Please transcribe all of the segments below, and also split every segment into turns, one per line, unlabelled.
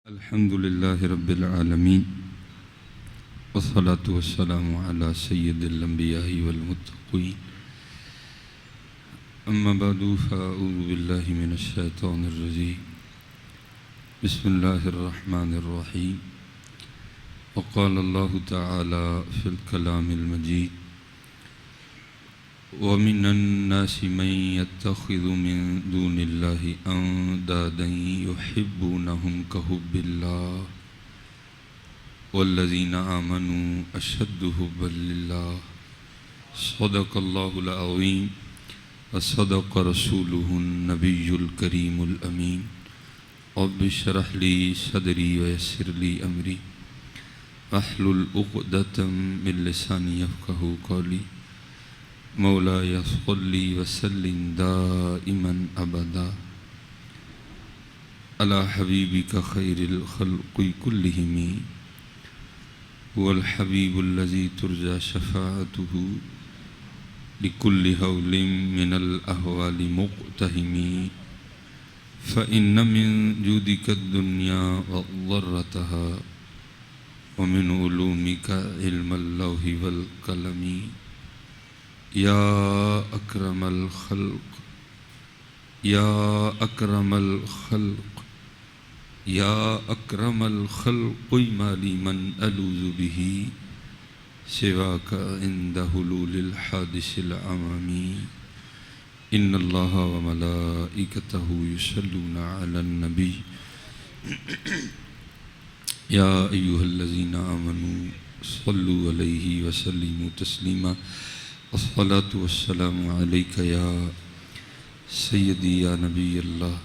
الحمد لله رب العالمين والصلاة والسلام على سيد الأنبياء والمتقين أما بعد فأعوذ بالله من الشيطان الرجيم بسم الله الرحمن الرحيم وقال الله تعالى في الكلام المجيد ومن الناس من يتخذ من دون الله أندادا يحبونهم كحب الله والذين آمنوا أشد حبا لله صدق الله العظيم وصدق رسوله النبي الكريم الأمين رب اشرح لي صدري ويسر لي أمري واحلل عقدة من لساني يفقهوا قولي مولاي صل وسلم دائما ابدا على حبيبك خير الخلق كلهم هو الحبيب الذي ترجى شفاعته لكل هول من الأهوال مقتهم فإن من جودك الدنيا وضرتها ومن علومك علم اللوح والقلم يا أكرم الخلق يا أكرم الخلق يا أكرم الخلق ما لي من ألوذ به سواك عند حلول الحادث العمام إن الله وملائكته يصلون على النبي يا أيها الذين آمنوا صلوا عليه وسلموا تسليما الصلاة والسلام عليك يا سيدي يا نبي الله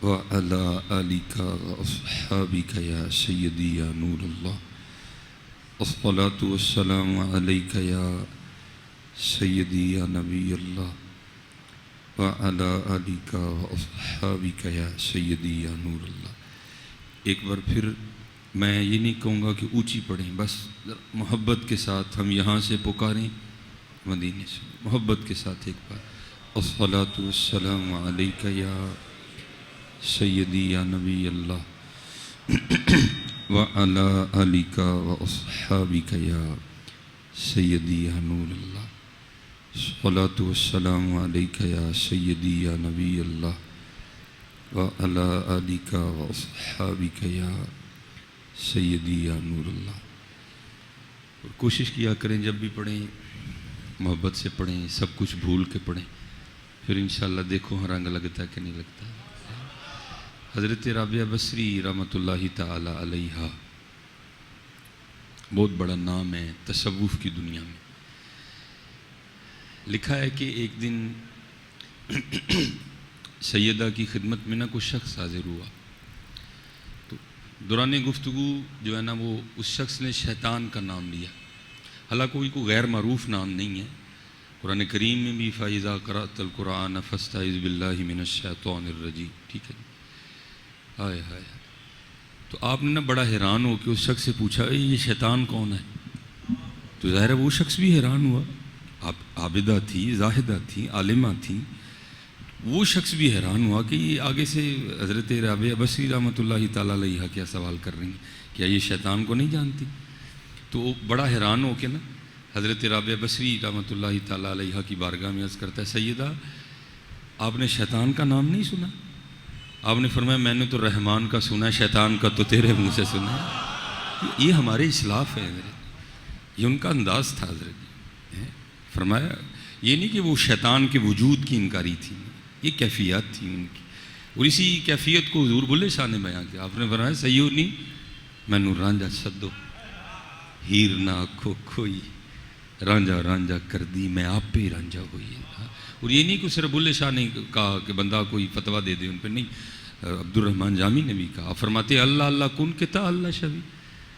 وعلى آلك وأصحابك يا سيدي يا نور الله الصلاة والسلام عليك يا سيدي يا نبي الله وعلى آلك وأصحابك يا سيدي يا نور الله. ایک بار پھر میں یہ نہیں کہوں گا کہ اونچی پڑھیں، بس محبت کے ساتھ ہم یہاں سے پکاریں مدینے سے، محبت کے ساتھ ایک بار الصلاۃ والسلام علیک یا سیدی یا نبی اللہ وعلی آلک واصحابک یا سیدی یا نور اللہ. الصلاۃ والسلام علیک یا سیدی یا نبی اللہ وعلی آلک واصحابک یا سیدی یا نور اللہ. اور کوشش کیا کریں جب بھی پڑھیں محبت سے پڑھیں، سب کچھ بھول کے پڑھیں، پھر انشاءاللہ دیکھو رنگ لگتا ہے کہ نہیں لگتا. حضرت رابعہ بصری رحمۃ اللہ تعالی علیہا بہت بڑا نام ہے تصوف کی دنیا میں. لکھا ہے کہ ایک دن سیدہ کی خدمت میں نہ کوئی شخص حاضر ہوا، تو دوران گفتگو جو ہے نا وہ اس شخص نے شیطان کا نام لیا. حالانکہ کوئی غیر معروف نام نہیں ہے، قرآن کریم میں بھی فَإِذَا قَرَأْتَ الْقُرْآنَ فَاسْتَعِذْ بِاللَّهِ مِنَ الشَّيْطَانِ الرَّجِيمِ. ٹھیک ہے، ہائے ہائے. تو آپ نے نا بڑا حیران ہو کہ اس شخص سے پوچھا یہ شیطان کون ہے؟ تو ظاہر ہے وہ شخص بھی حیران ہوا. آپ عابدہ تھی، زاہدہ تھی، عالمہ تھی، وہ شخص بھی حیران ہوا کہ یہ آگے سے حضرت رابعہ بصری رحمۃ اللہ تعالیٰ علیہ کیا سوال کر رہی ہیں، کیا یہ شیطان کو نہیں جانتی؟ تو بڑا حیران ہو کے نا حضرت رابعہ بصری رحمۃ اللہ تعالیٰ علیہ کی بارگاہ میں عرض کرتا ہے سیدہ آپ نے شیطان کا نام نہیں سنا؟ آپ نے فرمایا میں نے تو رحمان کا سنا ہے، شیطان کا تو تیرے منہ سے سنا ہے. یہ ہمارے اسلاف ہے حضرت، یہ ان کا انداز تھا حضرت. فرمایا یہ نہیں کہ وہ شیطان کے وجود کی انکاری تھی، یہ کیفیات تھی ان کی، اور اسی کیفیت کو حضور بلے شاہ نے بیان کیا. آپ نے فرمایا سیونی مینو رانجا سدو ہیر نہ آکھو کھوئی رانجا رانجا کر دی میں آپ پہ رانجا ہوئی. اور یہ نہیں کہ صرف بلے شاہ نے کہا کہ بندہ کوئی فتویٰ دے دے ان پہ، نہیں، عبد الرحمن جامی نے بھی کہا. فرماتے اللہ اللہ کن کے تا اللہ شبی،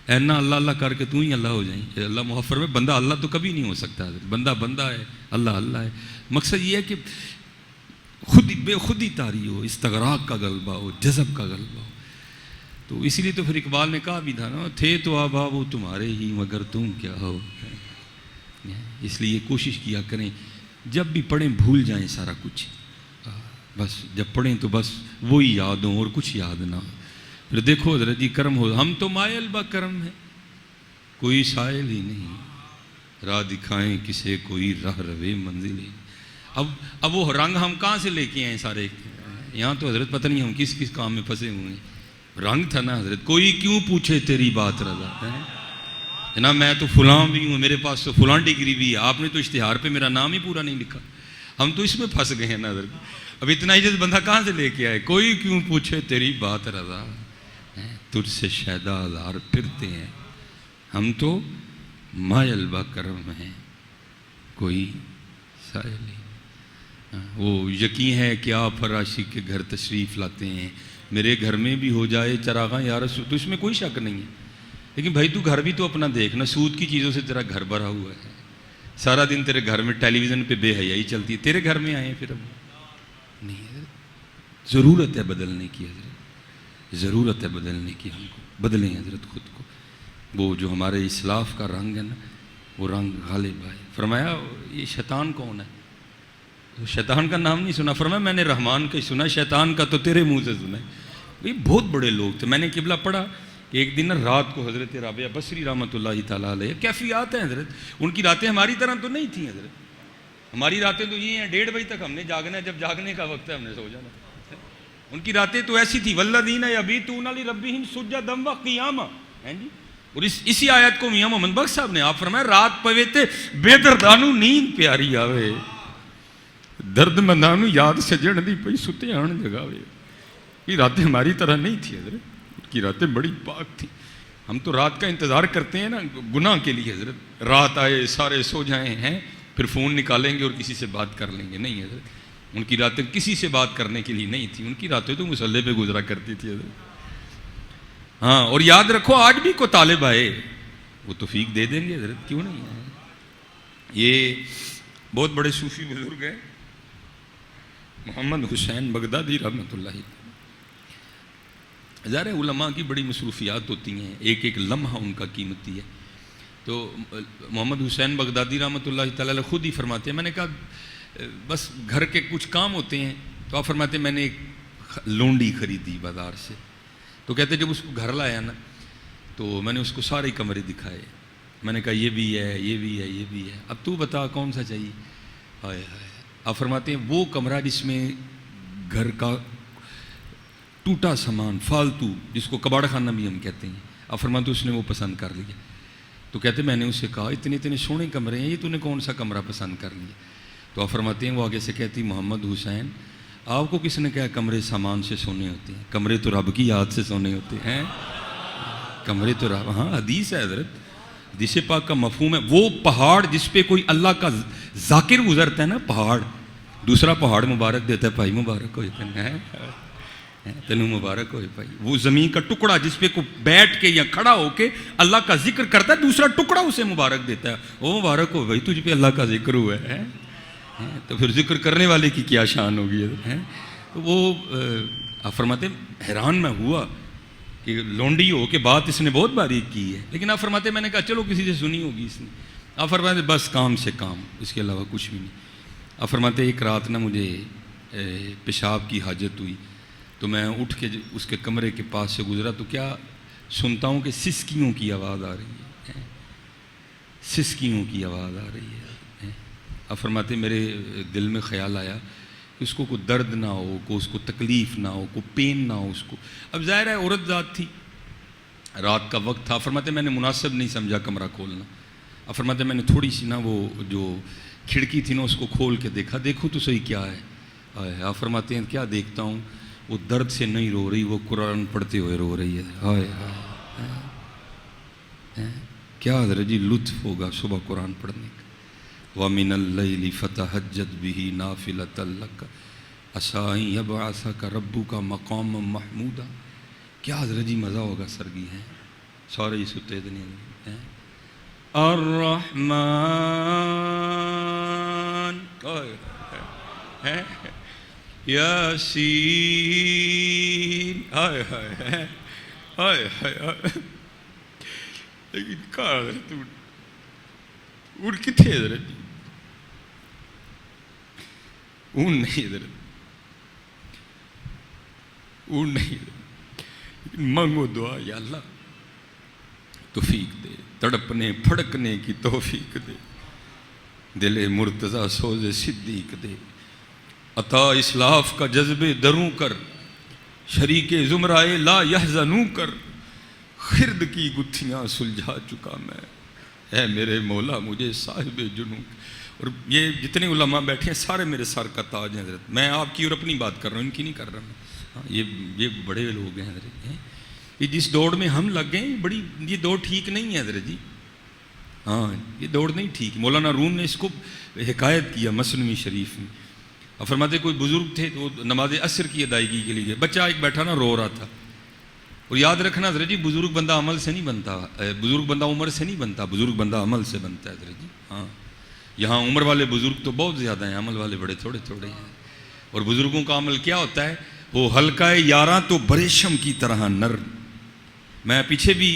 اینا اللہ اللہ کر کے تو ہی اللہ ہو جائیں. اللہ محفر میں بندہ اللہ تو کبھی نہیں ہو سکتا، بندہ بندہ ہے، اللہ اللہ ہے. مقصد یہ ہے کہ بے خودی طاری ہو، استغراق کا غلبہ ہو، جذب کا غلبہ ہو. تو اسی لیے تو پھر اقبال نے کہا بھی تھا نا تھے تو آبا وہ تمہارے ہی مگر تم کیا ہو. اس لیے کوشش کیا کریں جب بھی پڑھیں بھول جائیں سارا کچھ، بس جب پڑھیں تو بس وہی یاد ہوں اور کچھ یاد نہ ہو. پھر دیکھو حضرت جی کرم ہو، ہم تو مائل با کرم ہیں، کوئی سائل ہی نہیں، راہ دکھائیں کسے کوئی راہ روے منزل ہی۔ اب وہ رنگ ہم کہاں سے لے کے آئے سارے؟ یہاں تو حضرت پتہ نہیں ہم کس کس کام میں پھنسے ہوئے ہیں۔ رنگ تھا نا حضرت، کوئی کیوں پوچھے تیری بات رضا ہے جناب، میں تو فلاں بھی ہوں، میرے پاس تو فلاں ڈگری بھی ہے، آپ نے تو اشتہار پہ میرا نام ہی پورا نہیں لکھا۔ ہم تو اس میں پھنس گئے ہیں نا حضرت، اب اتنا عزت بندہ کہاں سے لے کے آئے؟ کوئی کیوں پوچھے تیری بات رضا، تجھ سے شیدا ہزار پھرتے ہیں، ہم تو مائل با کرم ہیں، کوئی سائل نہیں۔ وہ یقین ہے کہ آپ ہر عاشق کے گھر تشریف لاتے ہیں، میرے گھر میں بھی ہو جائے چراغاں یا رسول، تو اس میں کوئی شک نہیں ہے۔ لیکن بھائی تو گھر بھی تو اپنا دیکھنا، سود کی چیزوں سے تیرا گھر بھرا ہوا ہے، سارا دن تیرے گھر میں ٹیلی ویژن پہ بے حیائی چلتی ہے، تیرے گھر میں آئے پھر اب نہیں حضرت، ضرورت ہے بدلنے کی حضرت، ضرورت ہے بدلنے کی، ہم کو بدلیں حضرت خود کو۔ وہ جو ہمارے اسلاف کا رنگ ہے نا، وہ رنگ غالب آئے۔ فرمایا یہ شیطان کون ہے؟ شیطان کا نام نہیں سنا، فرمایا میں نے رحمان کا ہی سنا، شیطان کا تو تیرے منہ سے سنا ہے۔ یہ بہت بڑے لوگ تھے، میں نے قبلہ پڑھا کہ ایک دن رات کو حضرت رابعہ بصری رحمۃ اللہ تعالیٰ علیہ، کیفیات ہیں حضرت، ان کی راتیں ہماری طرح تو نہیں تھیں حضرت، ہماری راتیں تو یہ ہیں 1:30 بجے تک ہم نے جاگنا ہے، جب جاگنے کا وقت ہے ہم نے سو جانا۔ ان کی راتیں تو ایسی تھی، والذین یبیتون لربہم سجدا وقیاما، جی۔ اور اسی آیت کو میاں محمد بخش صاحب نے آپ فرمایا، رات پوے تے بے دردانو نیند پیاری آوے، درد مندانو یاد سجن دی پئی ستے آن جگاوے۔ یہ راتیں ہماری طرح نہیں تھی حضرت، ان کی راتیں بڑی پاک تھیں۔ ہم تو رات کا انتظار کرتے ہیں نا گناہ کے لیے حضرت، رات آئے سارے سو جائیں ہیں پھر فون نکالیں گے اور کسی سے بات کر لیں گے، نہیں حضرت، ان کی راتیں کسی سے بات کرنے کے لیے نہیں تھی، ان کی راتیں تو مصلے پہ گزرا کرتی تھی حضرت۔ ہاں، اور یاد رکھو آج بھی کو طالب آئے وہ توفیق دے دیں گے حضرت، کیوں نہیں ہے۔ یہ بہت بڑے صوفی بزرگ ہیں، محمد حسین بغدادی رحمۃ اللہ۔ ظاہر ہے علماء کی بڑی مصروفیات ہوتی ہیں، ایک ایک لمحہ ان کا قیمتی ہے۔ تو محمد حسین بغدادی رحمۃ اللہ تعالیٰ خود ہی فرماتے ہیں، میں نے کہا بس گھر کے کچھ کام ہوتے ہیں، تو آپ فرماتے ہیں میں نے ایک لونڈی خریدی بازار سے، تو کہتے جب اس کو گھر لایا نا تو میں نے اس کو سارے کمرے دکھائے، میں نے کہا یہ بھی ہے، یہ بھی ہے، یہ بھی ہے، اب تو بتا کون سا چاہیے۔ ہائے ہائے، آپ فرماتے ہیں وہ کمرہ جس میں گھر کا ٹوٹا سامان فالتو، جس کو کباڑ خانہ بھی ہم کہتے ہیں، آپ فرماتے اس نے وہ پسند کر لیا۔ تو کہتے میں نے اس سے کہا اتنے اتنے سونے کمرے ہیں، یہ تو نے کون سا کمرہ پسند کر لیا؟ تو آپ فرماتے ہیں وہ آگے سے کہتی محمد حسین آپ کو کس نے کہا کمرے سامان سے سونے ہوتے ہیں؟ کمرے تو رب کی یاد سے سونے ہوتے ہیں، کمرے تو رب، ہاں حدیث ہے حضرت، حدیث پاک کا مفہوم ہے، وہ پہاڑ جس پہ کوئی اللہ کا ذاکر گزرتا ہے نا، پہاڑ دوسرا پہاڑ مبارک دیتا ہے، بھائی مبارک ہو جاتا ہے، تینوں مبارک ہوئے بھائی۔ وہ زمین کا ٹکڑا جس پہ کوئی بیٹھ کے یا کھڑا ہو کے اللہ کا ذکر کرتا ہے، دوسرا ٹکڑا اسے مبارک دیتا ہے، وہ مبارک ہو بھائی تجھ پہ اللہ کا ذکر ہوا ہے، تو پھر ذکر کرنے والے کی کیا شان ہوگی ہے۔ تو وہ آپ فرماتے حیران میں ہوا کہ لونڈی ہو کے بات اس نے بہت باریک کی ہے، لیکن آپ فرماتے میں نے کہا چلو کسی سے سنی ہوگی اس نے، آپ فرماتے بس کام سے کام، اس کے علاوہ کچھ بھی نہیں۔ آپ فرماتے ایک رات نا مجھے پیشاب کی حاجت ہوئی، تو میں اٹھ کے اس کے کمرے کے پاس سے گزرا تو کیا سنتا ہوں کہ سسکیوں کی آواز آ رہی ہے، سسکیوں کی آواز آ رہی ہے۔ اب فرماتے میرے دل میں خیال آیا کہ اس کو کوئی درد نہ ہو، کوئی اس کو تکلیف نہ ہو، کوئی پین نہ ہو اس کو۔ اب ظاہر ہے عورت ذات تھی، رات کا وقت تھا، فرماتے میں نے مناسب نہیں سمجھا کمرہ کھولنا۔ اب فرماتے میں نے تھوڑی سی نا وہ جو کھڑکی تھی نا اس کو کھول کے دیکھا، دیکھو تو صحیح کیا ہے۔ آپ فرماتے ہیں کیا دیکھتا ہوں، وہ درد سے نہیں رو رہی، وہ قرآن پڑھتے ہوئے رو رہی ہے۔ ہائے ہائے، کیا حضرت جی لطف ہوگا صبح قرآن پڑھنے کا۔ وَمِنَ اللَّيْلِ فَتَهَجَّدْ بِهِ نَافِلَةً لَكَ عَسَىٰ أَن يَبْعَثَكَ رَبُّكَ مَقَامًا مَحْمُودًا۔ کیا حضرت جی مزہ ہوگا سرگی ہیں، سارے ہی ستے دنیا ہیں۔ الرحمن یاسین، ہائے ہائے ہائے ہائے، لیکن کہاں حضرت اون کتنے حضرت جی، اون نہیں حضرت، اون نہیں حضرت، مانگو دعا یا اللہ توفیق دے، تڑپنے پھڑکنے کی توفیق دے، دل مرتضی سوز صدیق دے، عطا اسلاف کا جذبے دروں کر، شریک زمرائے لا یحزنوں کر، خرد کی گتھیاں سلجھا چکا میں، اے میرے مولا مجھے صاحب جنوں۔ اور یہ جتنے علماء بیٹھے ہیں سارے میرے سر کا تاج ہیں حضرت، میں آپ کی اور اپنی بات کر رہا ہوں، ان کی نہیں کر رہا ہوں۔ ہاں یہ بڑے لوگ ہیں حضرت، یہ جس دوڑ میں ہم لگ گئے یہ دوڑ ٹھیک نہیں ہے حضرت جی، ہاں یہ دوڑ نہیں ٹھیک۔ مولانا روم نے اس کو حکایت کیا مثنوی شریف میں، اور فرماتے کوئی بزرگ تھے تو وہ نماز عصر کی ادائیگی کے لیے گئے، بچہ ایک بیٹھا نا رو رہا تھا، اور یاد رکھنا حضرت جی بزرگ بندہ عمل سے نہیں بنتا، بزرگ بندہ عمر سے نہیں بنتا، بزرگ بندہ عمل سے بنتا ہے حضرت جی۔ ہاں یہاں عمر والے بزرگ تو بہت زیادہ ہیں، عمل والے بڑے تھوڑے تھوڑے ہیں۔ اور بزرگوں کا عمل کیا ہوتا ہے؟ وہ ہلکا یاراں تو بریشم کی طرح نرم۔ میں پیچھے بھی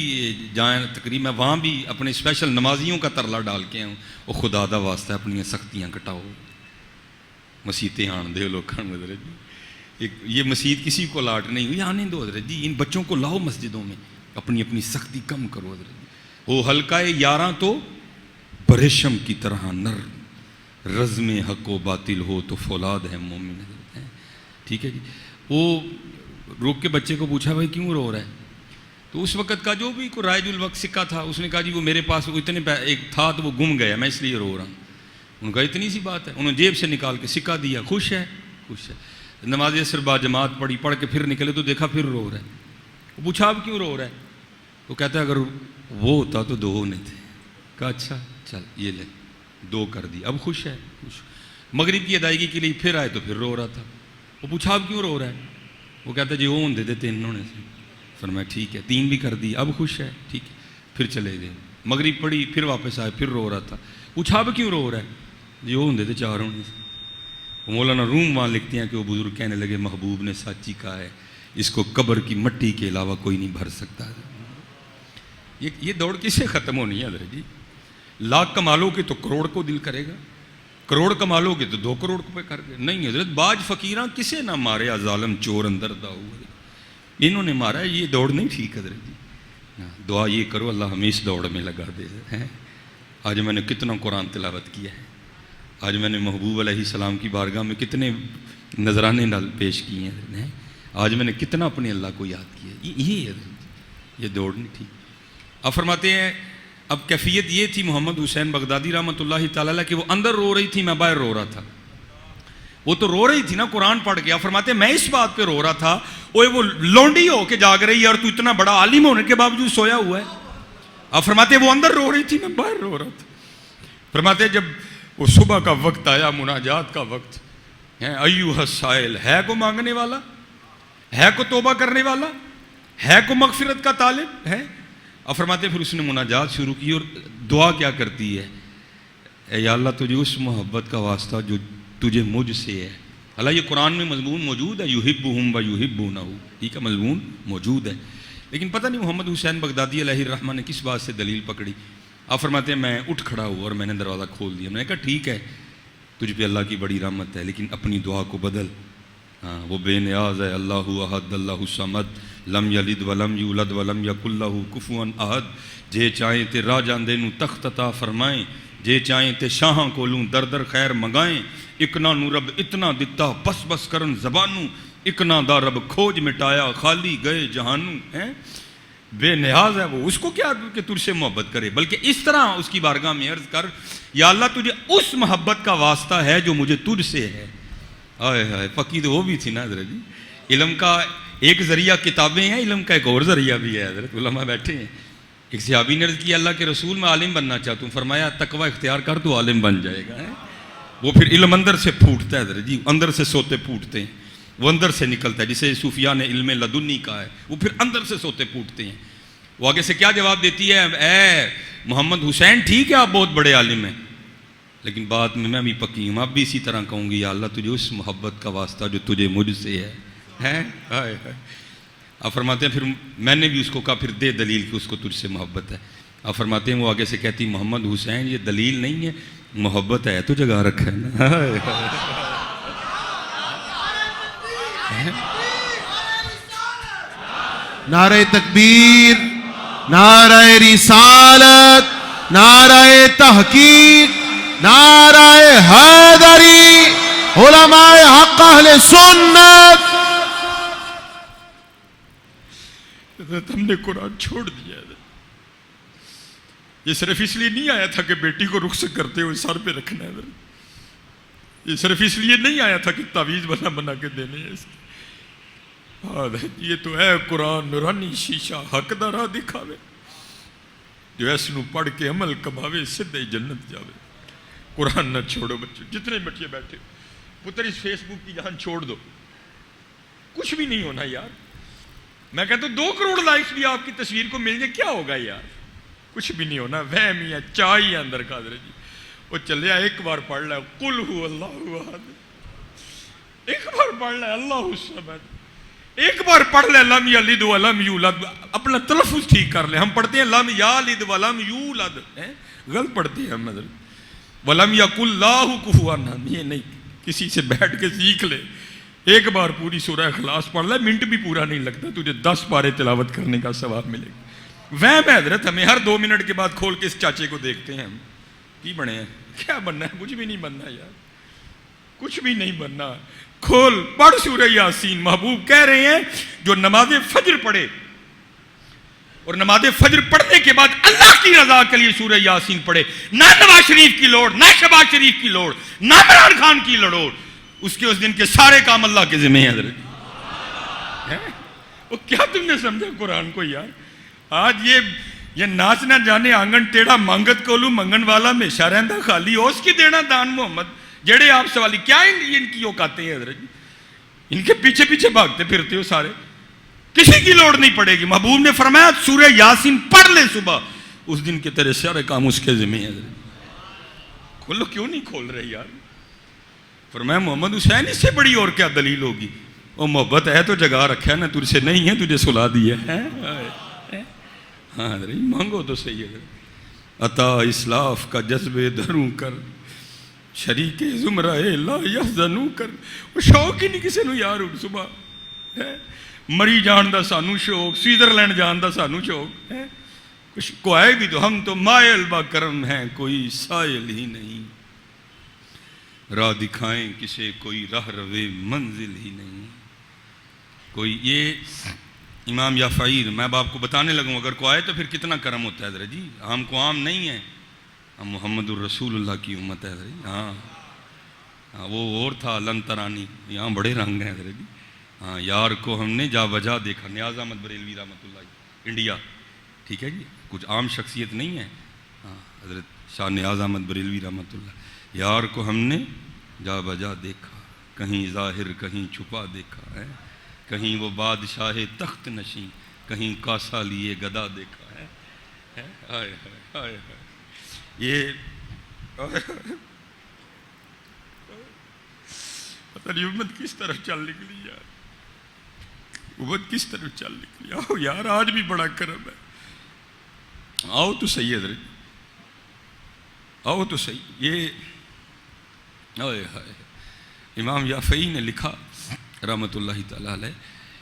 جائیں تقریب میں وہاں بھی اپنے اسپیشل نمازیوں کا ترلا ڈال کے ہوں، وہ خدا دا واسطہ اپنی سختیاں کٹاؤ، مسیتیں آن دے لوگ حضرت جی، یہ مسیت کسی کو لاٹ نہیں ہوئی، آنے دو حضرت جی، ان بچوں کو لاؤ مسجدوں میں، اپنی اپنی سختی کم کرو حضرت جی۔ وہ ہلکا یاراں تو بریشم کی طرح نرم، رزم حق و باطل ہو تو فولاد ہے مومن حضرت ہے، ٹھیک ہے جی۔ وہ روک کے بچے کو پوچھا بھائی کیوں رو رہا ہے؟ تو اس وقت کا جو بھی کوئی رائج الوقت سکہ تھا، اس نے کہا جی وہ میرے پاس اتنے ایک تھا تو وہ گم گیا، میں اس لیے رو رہا ہوں۔ ان کا اتنی سی بات ہے، انہوں نے جیب سے نکال کے سکہ دیا، خوش ہے خوش ہے۔ نماز عصر با جماعت پڑھی، پڑھ کے پھر نکلے تو دیکھا پھر رو رہا ہے۔ وہ پوچھا اب کیوں رو رہا ہے؟ وہ کہتا ہے اگر وہ ہوتا تو دو ہونے تھے۔ کہا اچھا چل یہ لے، دو کر دی، اب خوش ہے خوش۔ مغرب کی ادائیگی کے لیے پھر آئے تو پھر رو رہا تھا۔ وہ پوچھا اب کیوں رو رہا ہے؟ وہ کہتا ہے جی وہ دے دیتے انہوں نے سے، فرمایا ٹھیک ہے، تین بھی کر دی، اب خوش ہے، ٹھیک ہے، پھر چلے گئے۔ مغرب پڑھی پھر واپس آئے، پھر رو رہا تھا۔ پوچھا اب کیوں رو رہا ہے؟ جی وہ دیتے چار ہونے سے۔ مولانا روم وہاں لکھتے ہیں کہ وہ بزرگ کہنے لگے محبوب نے سچی کہا ہے، اس کو قبر کی مٹی کے علاوہ کوئی نہیں بھر سکتا۔ یہ دوڑ کسے ختم ہونی ہے حضرت جی؟ لاکھ کمالو گے تو کروڑ کو دل کرے گا، کروڑ کمالو گے تو 2 کروڑ پہ کر گئے، نہیں حضرت۔ باج فقیراں کسے نہ مارے ظالم چور اندر داؤ، انہوں نے مارا ہے، یہ دوڑ نہیں ٹھیک حضرت جی۔ دعا یہ کرو اللہ ہمیں اس دوڑ میں لگا دے۔ آج میں نے کتنا قرآن تلاوت کیا ہے، آج میں نے محبوب علیہ السلام کی بارگاہ میں کتنے نذرانے پیش کیے ہیں، آج میں نے کتنا اپنے اللہ کو یاد کیا ہے، یہ دوڑ نہیں تھی۔ اب فرماتے ہیں اب کیفیت یہ تھی محمد حسین بغدادی رحمۃ اللہ تعالیٰ علیہ کہ وہ اندر رو رہی تھی، میں باہر رو رہا تھا۔ وہ تو رو رہی تھی نا قرآن پڑھ کے، اب فرماتے ہیں میں اس بات پہ رو رہا تھا وہ لونڈی ہو کے جاگ رہی ہے اور تو اتنا بڑا عالم ہونے کے باوجود سویا ہوا ہے۔ اب فرماتے ہیں وہ اندر رو رہی تھی، میں باہر رو رہا تھا۔ فرماتے ہیں جب وہ صبح کا وقت آیا، مناجات کا وقت، ایوہ السائل، ہے کو مانگنے والا، ہے کو توبہ کرنے والا، ہے کو مغفرت کا طالب ہے۔ اب فرماتے ہیں پھر اس نے مناجات شروع کی اور دعا کیا کرتی ہے، اے یا اللہ تجھے اس محبت کا واسطہ جو تجھے مجھ سے ہے۔ اللہ یہ قرآن میں مضمون موجود ہے، یحبہم و یحبونہ، یہ کا مضمون موجود ہے، لیکن پتہ نہیں محمد حسین بغدادی علیہ الرحمہ نے کس بات سے دلیل پکڑی۔ آپ فرماتے ہیں میں اٹھ کھڑا ہوا اور میں نے دروازہ کھول دیا، میں نے کہا ٹھیک ہے تجھ پہ اللہ کی بڑی رحمت ہے، لیکن اپنی دعا کو بدل۔ ہاں وہ بے نیاز ہے، اللہ احد اللہ الصمد، لم یلد ولم یولد ولم یکن لہ کفوا احد۔ جے چاہیں تے راہ جاندے نو تخت عطا فرمائیں، جے چاہیں تے شاہاں کولوں در در خیر منگائیں۔ اکنا نو رب اتنا دتا بس بس کرن زبانوں، اکنا دا رب کھوج مٹایا خالی گئے جہانوں۔ بے نیاز ہے وہ، اس کو کیا کہ تجھ سے محبت کرے، بلکہ اس طرح اس کی بارگاہ میں عرض کر یا اللہ تجھے اس محبت کا واسطہ ہے جو مجھے تجھ سے ہے۔ آئے ہائے پکی تو وہ بھی تھی نا حضرت جی، علم کا ایک ذریعہ کتابیں ہیں، علم کا ایک اور ذریعہ بھی ہے حضرت، علماء بیٹھے ہیں۔ ایک صحابی نے عرض کی اللہ کے رسول میں عالم بننا چاہتا ہوں، فرمایا تقوی اختیار کر تو عالم بن جائے گا۔ وہ پھر علم اندر سے پھوٹتا ہے حضرت جی، اندر سے سوتے پھوٹتے ہیں، وہ اندر سے نکلتا ہے، جسے صوفیاء نے علم لدنی کہا ہے، وہ پھر اندر سے سوتے پھوٹتے ہیں۔ وہ آگے سے کیا جواب دیتی ہے، اے محمد حسین ٹھیک ہے آپ بہت بڑے عالم ہیں، لیکن بات میں بھی پکی ہوں، اب بھی اسی طرح کہوں گی یا اللہ تجھے اس محبت کا واسطہ جو تجھے مجھ سے ہے۔ آپ فرماتے ہیں پھر میں نے بھی اس کو کہا پھر دے دلیل کہ اس کو تجھ سے محبت ہے۔ آپ فرماتے ہیں وہ آگے سے کہتی محمد حسین یہ دلیل نہیں ہے، محبت ہے تو جگہ رکھا ہے نا۔
نعرہ تکبیر، نعرہ رسالت، نعرہ تحقیق، نعرہ حیدری، علماء حق اہل سنت.
ہم نے قرآن چھوڑ دیا ہے. یہ صرف اس لیے نہیں آیا تھا کہ بیٹی کو رخصت کرتے ہوئے سر پہ رکھنا ہے. یہ صرف اس لیے نہیں آیا تھا کہ تعویذ بنا کے دینے ہیں. یہ تو ہے قرآن نورانی شیشہ حق دا راہ دکھاوے. جو اس نو پڑھ کے عمل کماوے سدھے جنت جاوے. قرآن نہ چھوڑو بچوں. جتنے بچے بیٹھے پتر اس فیس بک کی جہان چھوڑ دو. کچھ بھی نہیں ہونا یار. میں کہتا ہوں 2 کروڑ لائکس بھی آپ کی تصویر کو مل جائے کیا ہوگا یار. کچھ بھی نہیں ہونا. وہم ہی ہے چاہیے اندر کا حضرت جی. وہ چلیا ایک بار پڑھ لیا قل ہو اللہ احد. ایک بار پڑھ لیا اللہ الصمد. ایک بار پڑھ لے لم یلد ولم یولد. اپنا تلفظ ٹھیک کر لے. ہم پڑھتے ہیں لم یلد ولم یولد. غلط پڑھتے ہیں ہم حضرت. ولم یقل اللہ کفوا احد. یہ نہیں. کسی سے بیٹھ کے سیکھ لے. ایک بار پوری سورہ اخلاص پڑھ لے. منٹ بھی پورا نہیں لگتا. تجھے 10 پارے تلاوت کرنے کا ثواب ملے گا. وہم ہے حضرت. ہمیں ہر 2 منٹ کے بعد کھول کے اس چاچے کو دیکھتے ہیں. ہم کی بنے ہیں. کیا بننا ہے. کچھ بھی نہیں بننا یار. کچھ بھی نہیں بننا. کھول پڑھ سورہ یاسین. محبوب کہہ رہے ہیں جو نماز فجر پڑھے اور نماز فجر پڑھنے کے بعد اللہ کی رضا کے لیے سورہ یاسین پڑھے. نہ نواز شریف کی لوڑ, نہ شہباز شریف کی لوڑ, نہ عمران خان کی لڑوڑ. اس کے اس دن کے سارے کام اللہ کے ذمہ ہیں حضرت. وہ کیا تم نے سمجھا قرآن کو یار. آج یہ ناچ نہ جانے آنگن ٹیڑھا مانگت کولو منگن والا ہمیشہ رہندا خالی. اس کی دینا دان محمد جڑے آپ سوالی. کیا ان کی اوقاتیں ہیں حضرت. ان کے پیچھے پیچھے بھاگتے پھرتے ہو سارے. کسی کی لوڑ نہیں پڑے گی. محبوب نے فرمایا سورہ یاسین پڑھ لے صبح. اس دن کے تیرے سارے کام اس کے ذمہ ہیں حضرت. کھولو. کیوں نہیں کھول رہے یار. فرمایا محمد حسین اس سے بڑی اور کیا دلیل ہوگی. وہ محبت ہے تو جگہ رکھا ہے نا. تجھ سے نہیں ہے تجھے سلا دیا ہے. ہاں حضرت مانگو تو صحیح ہے. عطا اسلاف کا جذبے دھروں کر شریک زمرہ لا یحزنوں کر. وہ شوق ہی نہیں کسی نو یار. اٹھ صبح مری جان دا سانو شوق. سوئٹزرلینڈ جان دا سانو شوق. کوئی بھی تو ہم تو مائل با کرم ہیں کوئی سائل ہی نہیں. راہ دکھائیں کسے کوئی راہ روے منزل ہی نہیں. کوئی یہ امام یا فقیر میں اب آپ کو بتانے لگوں. اگر کو آئے تو پھر کتنا کرم ہوتا ہے حضرت جی. ہم کو عام نہیں ہے. ہم محمد الرسول اللہ کی امت ہے حضرت جی. ہاں وہ اور تھا لن ترانی. یہاں بڑے رنگ ہیں حضرت جی. ہاں یار کو ہم نے جا بجا دیکھا. نیاز احمد بریلوی رحمۃ اللہ انڈیا. ٹھیک ہے جی. کچھ عام شخصیت نہیں ہے. ہاں حضرت شاہ نیاز احمد بریلوی رحمۃ اللہ. یار کو ہم نے جا بجا دیکھا. کہیں ظاہر کہیں چھپا دیکھا ہے. کہیں وہ بادشاہ تخت نشیں کہیں کاسا لیے گدا دیکھا ہے. ہائے ہائے ہائے. یہ پتہ نہیں امت کس طرح چل نکلی یار. امت کس طرح چل نکلی. آؤ یار آج بھی بڑا کرم ہے. آؤ تو صحیح ہے حضرت. آؤ تو صحیح. یہ ہائے ہائے. امام یافعی نے لکھا رحمۃ اللہ تعالیٰ علیہ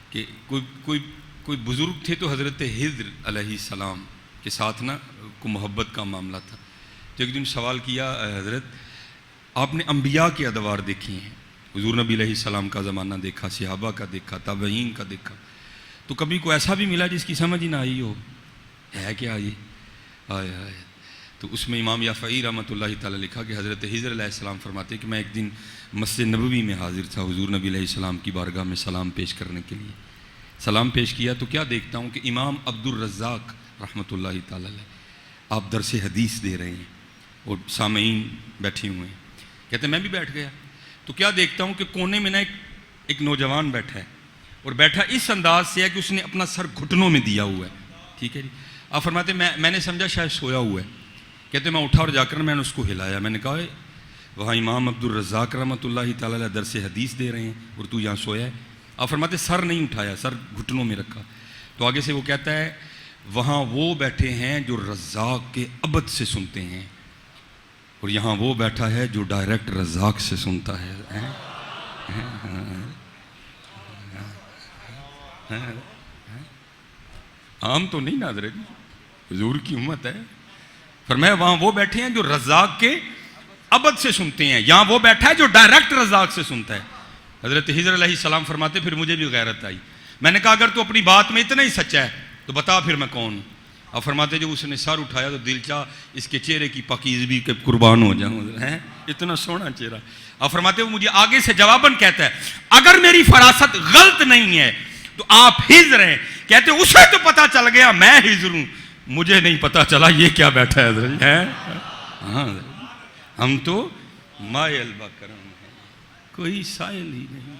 کہ کوئی بزرگ تھے تو حضرت خضر علیہ السلام کے ساتھ نا کو محبت کا معاملہ تھا. تو ایک دن سوال کیا حضرت آپ نے انبیاء کے ادوار دیکھے ہیں. حضور نبی علیہ السلام کا زمانہ دیکھا, صحابہ کا دیکھا, تابعین کا دیکھا, تو کبھی کوئی ایسا بھی ملا جس کی سمجھ ہی نہ آئی ہو. ہے کیا یہ. آئے آئے. تو اس میں امام یافعی رحمۃ اللہ تعالیٰ لکھا کہ حضرت خضر علیہ السلام فرماتے ہیں کہ میں ایک دن مسجد نبوی میں حاضر تھا حضور نبی علیہ السلام کی بارگاہ میں سلام پیش کرنے کے لیے. سلام پیش کیا تو کیا دیکھتا ہوں کہ امام عبد الرزاق رحمۃ اللہ تعالیٰ علیہ آپ درس حدیث دے رہے ہیں اور سامعین بیٹھے ہوئے ہیں. کہتے ہیں میں بھی بیٹھ گیا تو کیا دیکھتا ہوں کہ کونے میں نا ایک نوجوان بیٹھا ہے اور بیٹھا اس انداز سے ہے کہ اس نے اپنا سر گھٹنوں میں دیا ہوا ہے. ٹھیک ہے جی. آپ فرماتے میں نے سمجھا شاید سویا ہوا ہے. کہتے میں اٹھا اور جا کر میں نے اس کو ہلایا. میں نے کہا وہاں امام عبد الرزاق رحمۃ اللہ تعالیٰ علیہ درس حدیث دے رہے ہیں اور تو یہاں سویا ہے. آپ فرماتے سر نہیں اٹھایا, سر گھٹنوں میں رکھا. تو آگے سے وہ کہتا ہے وہاں وہ بیٹھے ہیں جو رزاق کے ابد سے سنتے ہیں اور یہاں وہ بیٹھا ہے جو ڈائریکٹ رزاق سے سنتا ہے. عام تو نہیں نا حضرت جی, حضور کی امت ہے. فرمایا وہاں وہ بیٹھے ہیں جو رزاق کے ابد سے سنتے ہیں, یہاں وہ بیٹھا ہے جو ڈائریکٹ رزاق سے سنتا ہے. حضرت خضر علیہ السلام فرماتے پھر مجھے بھی غیرت آئی. میں نے کہا اگر تو اپنی بات میں اتنا ہی سچا ہے تو بتا پھر میں کون ہوں. اب فرماتے جب اس نے سر اٹھایا تو دل چاہ اس کے چہرے کی پاکیزگی کے قربان ہو جاؤں, ہیں اتنا سونا چہرہ. اب فرماتے وہ مجھے آگے سے جواباً کہتا ہے اگر میری فراست غلط نہیں ہے تو آپ حضر ہیں. کہتے اسے تو پتا چل گیا میں حضر ہوں, مجھے نہیں پتا چلا یہ کیا بیٹھا ہے حضرت. ہاں ہم تو مائے البا کرم ہے, کوئی سائل ہی نہیں,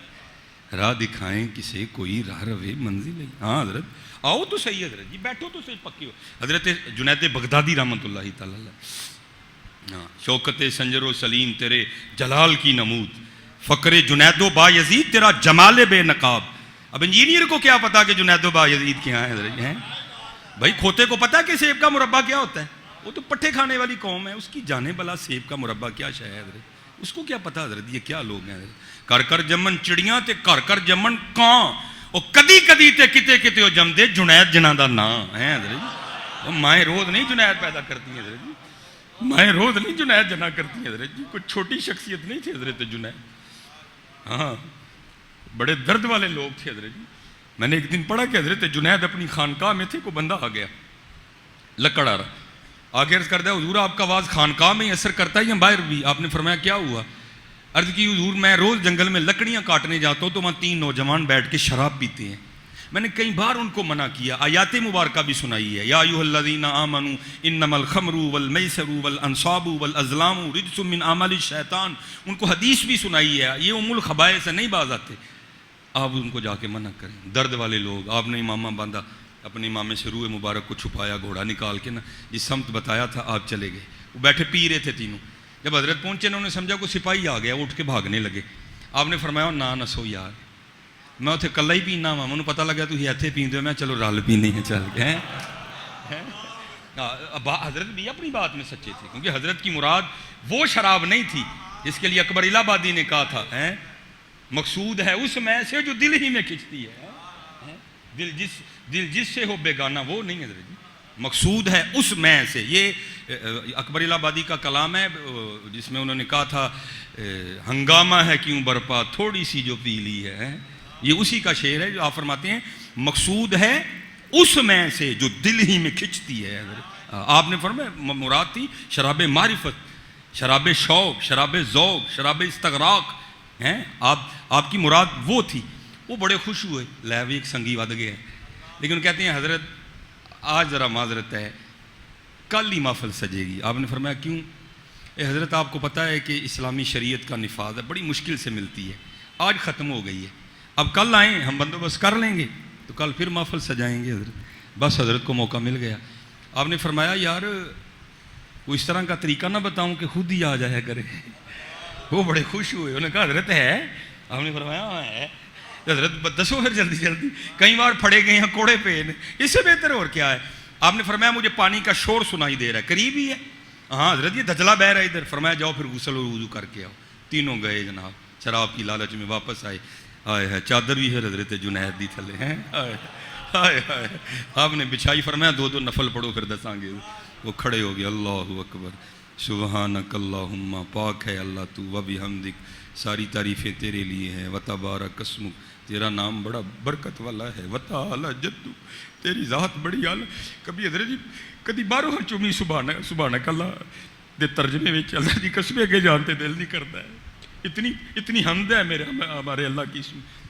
راہ دکھائیں کسے کوئی راہ روے منزل نہیں. ہاں حضرت آؤ تو صحیح حضرت جی, بیٹھو تو صحیح پکی ہو. حضرت جنید بغدادی رحمۃ اللہ تعالی علیہ, ہاں شوکت سنجر و سلیم تیرے جلال کی نمود, فقر جنید و با یزید تیرا جمال بے نقاب. اب انجینئر کو کیا پتا کہ جنید و با یزید کے یہاں حضرت ہیں بھائی. کھوتے کو پتا کہ سیب کا مربع کیا ہوتا ہے, وہ تو پٹھے کھانے والی قوم ہے, اس کی جانے بلا سیب کا مربع کیا شے ہے حضرت, اس کو کیا پتا حضرت یہ کیا لوگ ہیں حضرت. کر کر جمن چڑیاں تے کر کر جمن کان, وہ کدی کدی تے کتے کتے ہو جم دے جنید جنہ دا نام ہے حضرت. مائیں روز نہیں جنید پیدا کرتی ہیں حضرت جی, مائیں روز نہیں جنید جنہ کرتی ہیں حضرت جی. کوئی چھوٹی شخصیت نہیں تھی حضرت جنید, ہاں بڑے درد والے لوگ تھے حضرت جی. میں نے ایک دن پڑھا کہ حضرت جنید اپنی خانقاہ میں تھے, کوئی بندہ آ گیا لکڑ آ رہا, آگے عرض کر دیا حضور آپ کا آواز خانقاہ میں اثر کرتا ہے یا باہر بھی. آپ نے فرمایا کیا ہوا؟ عرض کی حضور میں روز جنگل میں لکڑیاں کاٹنے جاتا ہوں تو وہاں 3 نوجوان بیٹھ کے شراب پیتے ہیں. میں نے کئی بار ان کو منع کیا, آیات مبارکہ بھی سنائی ہے, یا ایھا الذین آمنوا انما الخمر والمیسر والانصاب والازلام رجس من اعمال الشیطان. ان کو حدیث بھی سنائی ہے, یہ ام الخبائث سے نہیں باز آتے. آپ ان کو جا کے منع کریں, درد والے لوگ. آپ نے امامہ باندھا, اپنے امامے سے روح مبارک کو چھپایا, گھوڑا نکال کے نا جس سمت بتایا تھا آپ چلے گئے. وہ بیٹھے پی رہے تھے تینوں. جب حضرت پہنچے انہوں نے سمجھا کوئی سپاہی آ گیا, وہ اٹھ کے بھاگنے لگے. آپ نے فرمایا نا نسو یار, میں اتنے کلا ہی پینا وا, مجھے پتا لگا تھی ایتھے پیندے ہو, میں چلو رل پینے ہیں چل کے. حضرت بھی اپنی بات میں سچے تھے, کیونکہ حضرت کی مراد وہ شراب نہیں تھی جس کے لیے اکبر الہ آبادی نے کہا تھا مقصود ہے اس میں سے جو دل ہی میں کھنچتی ہے, دل جس سے ہو بیگانہ وہ نہیں حضرت جی. مقصود ہے اس میں سے. یہ اکبر الہ آبادی کا کلام ہے جس میں انہوں نے کہا تھا ہنگامہ ہے کیوں برپا تھوڑی سی جو پی لی ہے. یہ اسی کا شعر ہے جو آپ فرماتے ہیں مقصود ہے اس میں سے جو دل ہی میں کھنچتی ہے. آپ نے فرمایا مراد تھی شراب معرفت, شراب شوق, شراب ذوق, شراب استغراق ہیں. آپ کی مراد وہ تھی. وہ بڑے خوش ہوئے, لے بھی ایک سنگی ود گیا. لیکن کہتے ہیں حضرت آج ذرا معذرت ہے, کل ہی محفل سجے گی. آپ نے فرمایا کیوں؟ حضرت آپ کو پتہ ہے کہ اسلامی شریعت کا نفاذ ہے, بڑی مشکل سے ملتی ہے, آج ختم ہو گئی ہے. اب کل آئیں, ہم بندوبست کر لیں گے تو کل پھر محفل سجائیں گے حضرت. بس حضرت کو موقع مل گیا. آپ نے فرمایا یار وہ اس طرح کا طریقہ نہ بتاؤں کہ خود ہی آ جایا کرے. وہ بڑے خوش ہوئے, انہوں نے کہا حضرت ہے. آپ نے فرمایا ہے. حضرت دسو پھر جلدی جلدی, کئی بار پھڑے گئے ہیں کوڑے پہ, اس سے بہتر اور کیا ہے. آپ نے فرمایا مجھے پانی کا شور سنائی دے رہا ہے, قریب ہی ہے. ہاں حضرت یہ دجلہ بہ رہا ہے ادھر. فرمایا جاؤ پھر غسل اور وضو کر کے آؤ. تینوں گئے جناب, شراب کی لالچ میں واپس آئے. آئے ہے چادر بھی ہے حضرت جنید دی تھلے ہیں. آئے ہائے آپ نے بچھائی. فرمایا 2 نفل پڑھو پھر دساں گے. وہ کھڑے ہو گئے, اللہ اکبر سبحانک اللہم, پاک ہے اللہ تو, و بحمدک, ساری تعریفیں تیرے لیے ہیں, و تبارک اسمک, تیرا نام بڑا برکت والا ہے, و تعالی جدک, تیری ذات بڑی اعلیٰ. کبھی حضرت جی کدی بارو ہاں چومی سبحانک اللہ دے ترجمے میں اللہ جی قسمیں کے جانتے دل نہیں کرتا ہے. اتنی حمد ہے ہمارے اللہ کی,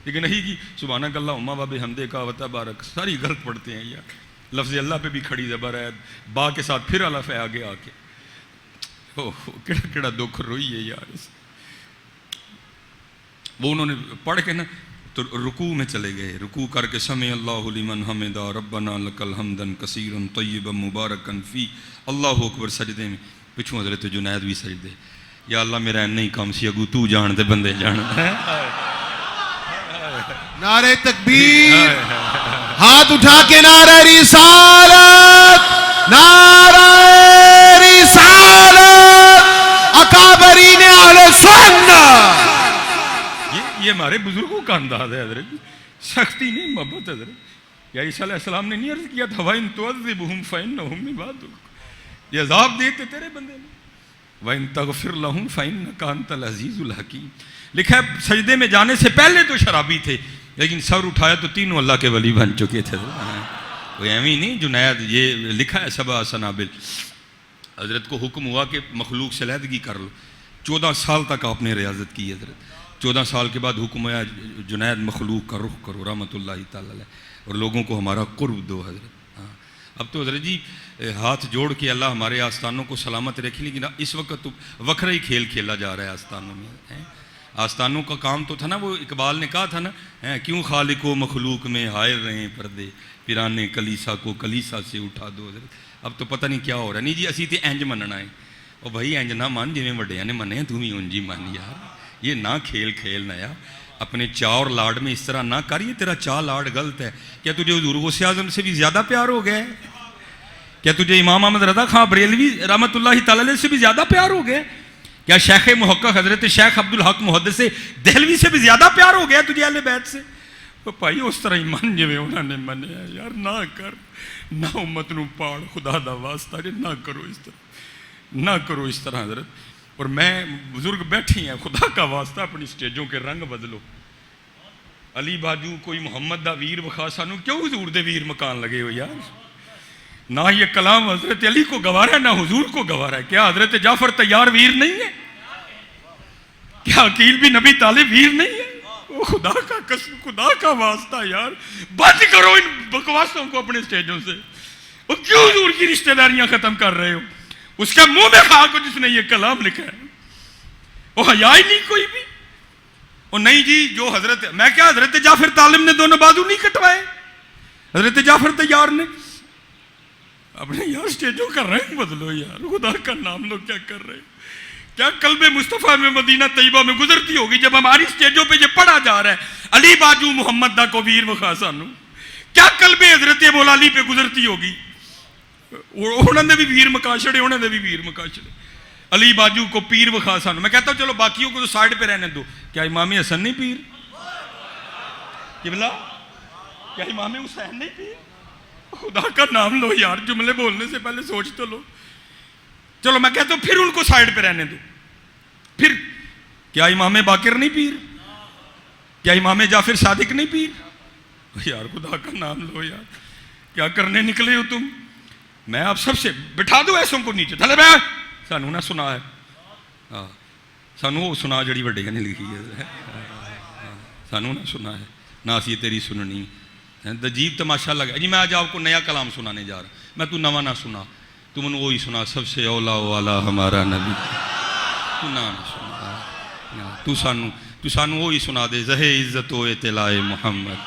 لیکن نہیں جی سبحانک اللہم و بحمدک و تبارک, ساری غلط پڑھتے ہیں یار. لفظ اللہ پہ بھی کھڑی زبر ہے, با کے ساتھ پھر الف ہے آگے آ کے. کیڑا دکھ روئی ہے یار. وہ انہوں نے پڑھ کے نا تو رکوع میں چلے گئے. رکوع کر کے سمع اللہ لمن حمدا ربنا لک الحمد کثیرا طیبا مبارکا فی, اللہ اکبر. سجدے میں پچھوں حضرت جنید بھی سجدے. یا اللہ میرا نہیں کام سی, اگو تو جان دے بندے جان.
نعرہ تکبیر, ہاتھ اٹھا کے نعرہ رسالت, نعرہ رسالت, اکابرین اہل سنت.
یہ ہمارے بزرگوں کا انداز ہے حضرت, سختی نہیں محبت حضرت. یا عیسیٰ علیہ السلام نے نہیں عرض کیا تھا وَإِن تُعَذِّبْهُمْ فَإِنَّهُمْ عِبَادُكَ، یہ عذاب دیتے تیرے بندے نے، وَإِن تَغْفِرْ لَهُمْ فَإِنَّكَ أَنْتَ الْعَزِيزُ الْحَكِيمُ۔ لکھا ہے سجدے میں جانے سے پہلے تو شرابی تھے، لیکن سر اٹھایا تو تینوں اللہ کے ولی بن چکے تھے۔ کوئی ایویں نہیں، جنید یہ لکھا ہے سبع سنابل، حضرت کو حکم ہوا کہ مخلوق سے علیحدگی کر لو، 14 سال تک آپ نے ریاضت کی حضرت، 14 سال کے بعد حکم ہوا جنید مخلوق کا رخ کرو رحمۃ اللہ تعالی علیہ، اور لوگوں کو ہمارا قرب دو حضرت۔ ہاں اب تو حضرت جی ہاتھ جوڑ کے اللہ ہمارے آستانوں کو سلامت رکھے، لیکن اس وقت تو وکھرا ہی کھیل کھیلا جا رہا ہے آستانوں میں۔ آستانوں کا کام تو تھا نا، وہ اقبال نے کہا تھا نا، کیوں خالق و مخلوق میں حائر رہے پردے، پیرانے کلیسا کو کلیسا سے اٹھا دو حضرت۔ اب تو پتہ نہیں کیا ہو رہا ہے، نہیں جی اسی تے انج مننا ہے، اور بھائی انج نہ من جویں وڈیاں نے منے، تو بھی انج ہی من یار، یہ نہ کھیل کھیلنا یار، اپنے چاء اور لاڈ میں اس طرح نہ کر، یہ تیرا چاء لاڈ غلط ہے۔ کیا تجھے حضور غوث اعظم سے بھی زیادہ پیار ہو گیا ہے؟ کیا تجھے امام احمد رضا خان بریلوی رحمۃ اللہ تعالی علیہ سے بھی زیادہ پیار ہو گیا؟ کیا شیخ محقق حضرت شیخ عبدالحق محدث دہلوی سے بھی زیادہ پیار ہو گیا تجھے اہل بیت سے؟ تو بھائی اس طرح ہی من جویں انہوں نے منیا یار، نہ کر، نہ امت نو پاڑ، خدا دا واسطہ جی نہ کرو اس طرح، نہ کرو اس طرح حضرت۔ اور میں بزرگ بیٹھی ہیں، خدا کا واسطہ اپنی سٹیجوں کے رنگ بدلو۔ علی باجو کوئی محمد دا ویر وخا، سانو کیوں حضور دے ویر مکان لگے ہو یار؟ نہ یہ کلام حضرت علی کو گوارا ہے، نہ حضور کو گوارا ہے۔ کیا حضرت جعفر طیار ویر نہیں ہے؟ کیا عقیل بھی نبی طالب ویر نہیں ہے؟ خدا کا قسم، خدا کا واسطہ یار بند کرو ان بکواسوں کو اپنے سٹیجوں سے۔ وہ کیوں حضور کی رشتہ داریاں ختم کر رہے ہو؟ اس کے منہ میں خاک ہو جس نے یہ کلام لکھا ہے، وہ حیا ہی نہیں کوئی بھی۔ اور نہیں جی جو حضرت، میں کیا حضرت جعفر طالب نے دونوں بازو نہیں کٹوائے؟ حضرت جعفر طیار نے اپنے یار سٹیجوں کا رنگ بدلو یار، خدا کا نام لو، کیا کر رہے ہیں؟ کیا قلب مصطفیٰ میں مدینہ طیبہ میں گزرتی ہوگی جب ہماری سٹیجوں پہ یہ پڑھا جا رہا ہے علی باجو محمد دا کو ویر وخا سانو؟ کیا قلب حضرت مولا علی پہ گزرتی ہوگی؟ انہوں نے بھی ویر مکا چھڑے، انہوں نے بھی ویر مکا چھڑے، علی باجو کو پیر وخا سانو۔ میں کہتا ہوں چلو باقیوں کو تو سائڈ پہ رہنے دو، کیا امام حسن نہیں پیر؟ قبلہ کیا امام حسین نہیں پیر؟ خدا کا نام لو یار، جملے بولنے سے پہلے سوچ تو لو۔ چلو میں کہتا ہوں پھر ان کو سائڈ پہ رہنے دو، پھر کیا امام باقر نہیں پیر؟ کیا امام جعفر صادق نہیں پیر؟ یار خدا کا نام لو یار، کیا کرنے نکلے ہو تم؟ میں آپ سب سے بٹھا دو ایسوں کو نیچے، تھلے بیٹھ، سانو نہ سنا ہے، سانو وہ سنا جڑی وڈیاں نے لکھی ہے، سانو نہ سنا ہے، نہ اسی تیری سننی۔ عجیب تماشا لگا جی، میں آج آپ کو نیا کلام سنانے جا رہا، میں تو نواں نہ سنا، تم نے وہی سنا، سب سے اولا والا ہمارا نبی، تو نہ سنا، تو سانو وہی سنا دے، زہے عزت و اطلاع محمد،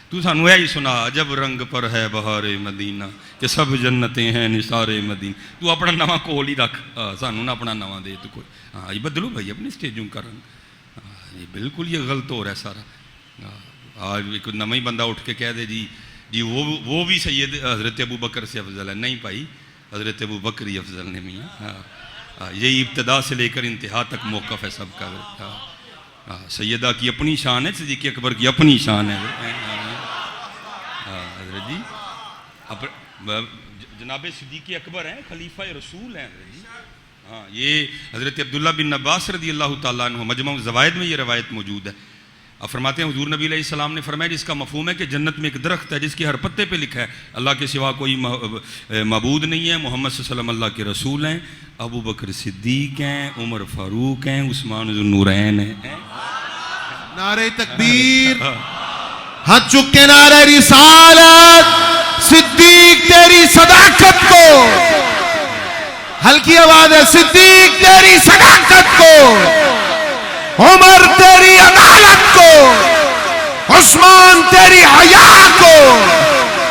تو سانو یہی سنا، جب رنگ پر ہے بہار مدینہ کہ سب جنتیں ہیں نثار مدینہ۔ تو اپنا نواں کول ہی رکھ، سانو نہ اپنا نواں دے تو کوئی۔ ہاں یہ بدلو بھائی اپنی سٹیجوں کا رنگ، یہ بالکل یہ غلط ہو رہا ہے سارا۔ آج ایک نواں ہی بندہ اٹھ کے کہہ دے جی وہ بھی سید حضرت ابو بکر سے افضل ہے، نہیں بھائی، حضرت ابو بکر ہی افضل نے میاں، یہی ابتدا سے لے کر انتہا تک موقف ہے سب کا۔ سیدہ کی اپنی شان ہے، صدیق اکبر کی اپنی شان ہے حضرت جی، جناب صدیق اکبر ہیں، خلیفہ رسول ہیں حضرت جی۔ ہاں یہ حضرت عبداللہ بن عباس رضی اللہ تعالیٰ عنہ، مجمع الزوائد میں یہ روایت موجود ہے۔ اب فرماتے ہیں حضور نبی علیہ السلام نے فرمایا جس کا مفہوم ہے کہ جنت میں ایک درخت ہے جس کے ہر پتے پہ لکھا ہے اللہ کے سوا کوئی معبود نہیں ہے، محمد صلی اللہ علیہ وسلم اللہ کے رسول ہیں، ابو بکر صدیق ہیں، عمر فاروق ہیں، عثمان ذو النورین ہیں۔
نعرہ تکبیر، ہاتھ چک کے نعرہ رسالت، صدیق تیری صداقت کو، ہلکی آواز ہے، صدیق تیری صداقت کو، عمر تیری عدالت کو، عثمان تیری حیا کو،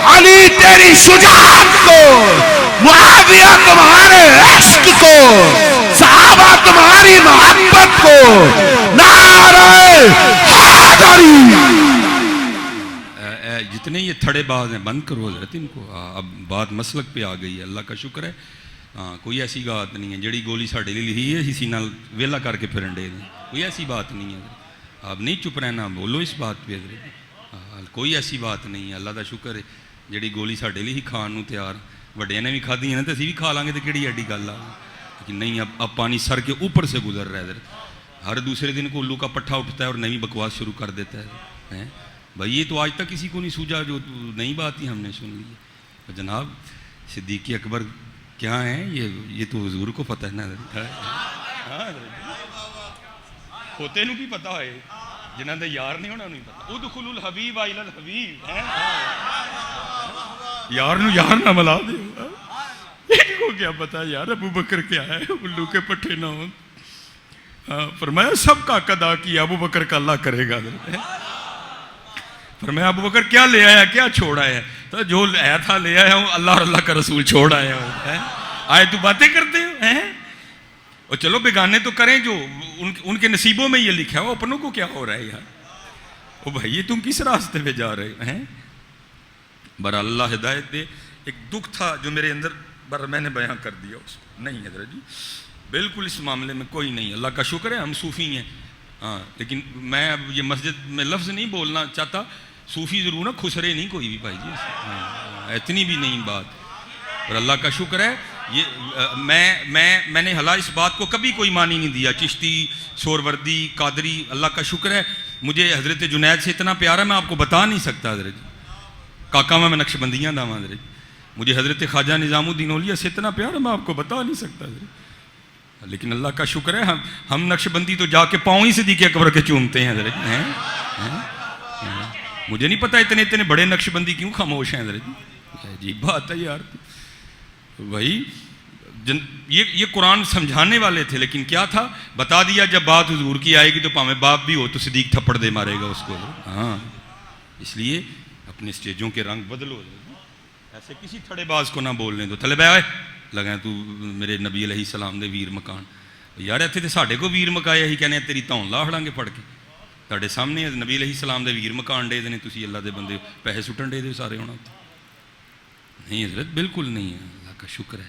علی تیری شجاعت کو، معاویہ تمہارے عشق کو، صحابہ تمہاری محبت کو، نعرہ حیدری۔
جتنے یہ تھڑے باز ہیں بند کرو حضرت ان کو، اب بات مسلک پہ آ گئی ہے، اللہ کا شکر ہے۔ ہاں کوئی ایسی بات نہیں ہے جڑی گولی ساڑے لی لکھی ہے اسی نال ویلا کر کے پھرن دے دیں، کوئی ایسی بات نہیں ہے۔ آپ نہیں چپ رہنا، بولو اس بات پہ حضرت۔ کوئی ایسی بات نہیں ہے. اللہ کا شکر ہے جیڑی گولی ساڈے لیے ہی کھان نو تیار, وڈیاں نے بھی کھادی ہے نا تو اسی بھی کھا لیں گے تو کہڑی ایڈی گل آ. لیکن نہیں, اب پانی سر کے اوپر سے گزر رہا ہے ادھر. ہر دوسرے دن کو الو کا پٹھا اٹھتا ہے اور نئی بکواس شروع کر دیتا ہے. بھائی یہ تو آج تک کسی کو نہیں سوجا, جو نئی بات ہی ہم نے سن لی ہے. جناب صدیق اکبر کیا ہیں یہ تو حضور کو پتہ ہے نا. ہوتے نو بھی پتا ہے, جنہاں دے یار نہیں ہونا نہیں پتا. ادخلوا الحبیب الی الحبیب, یار نو یار نہ ملا دے. ان کو کیا پتا یار ابو بکر کیا ہے, الو کے پٹھے نہ ہوں. فرمایا سب کا حق ادا کیا, ابو بکر کا اللہ کرے گا. فرمایا ابو بکر کیا لے آیا, کیا چھوڑ آیا؟ تو جو آیا تھا لے آیا ہوں, اللہ اور اللہ کا رسول چھوڑ آیا ہوں. آئے تو باتیں کرتے ہو. اور چلو بیگانے تو کریں, جو ان کے نصیبوں میں یہ لکھا ہے, وہ اپنوں کو کیا ہو رہا ہے یار. او بھائی یہ تم کس راستے پہ جا رہے ہیں؟ برا اللہ ہدایت دے. ایک دکھ تھا جو میرے اندر, بر میں نے بیان کر دیا اس کو. نہیں حضرت جی بالکل اس معاملے میں کوئی نہیں, اللہ کا شکر ہے ہم صوفی ہیں. ہاں لیکن میں اب یہ مسجد میں لفظ نہیں بولنا چاہتا, صوفی ضرور نا خسرے نہیں کوئی بھی بھائی جی, اتنی بھی نہیں بات. اور اللہ کا شکر ہے یہ میں نے حالانکہ اس بات کو کبھی کوئی معنی نہیں دیا. چشتی, سوروردی, قادری, اللہ کا شکر ہے مجھے حضرت جنید سے اتنا پیارا میں آپ کو بتا نہیں سکتا. حضرت کاکا میں نقش بندیاں داواں, حضرت مجھے حضرت خواجہ نظام الدین اولیاء سے اتنا پیارا میں آپ کو بتا نہیں سکتا. حضرت لیکن اللہ کا شکر ہے ہم نقش بندی تو جا کے پاؤں ہی صدیق اکبر کے چومتے ہیں. حضرت مجھے نہیں پتا اتنے بڑے نقش بندی کیوں خاموش ہیں. حضرت عجیب بات ہے یار. وہی یہ قرآن سمجھانے والے تھے, لیکن کیا تھا بتا دیا جب بات حضور کی آئے گی تو پاویں باپ بھی ہو تو صدیق تھپڑ دے مارے گا اس کو. ہاں اس لیے اپنے سٹیجوں کے رنگ بدلو, ایسے کسی تھڑے باز کو نہ بولنے دو. تھلے بہ لگا تو میرے نبی علیہ السلام دے ویر مکان یار, اتنے تو ساڈے کو ویر مکایا ہی کہنے تیری تون لا ہڑاں گے پڑھ کے. تھوڑے سامنے نبی علیہ السلام دے ویر مکان ڈے دے, تسی اللہ دے بندے پیسے سٹن ڈے دے سارے ہونا. نہیں حضرت بالکل نہیں ہے, اللہ کا شکر ہے.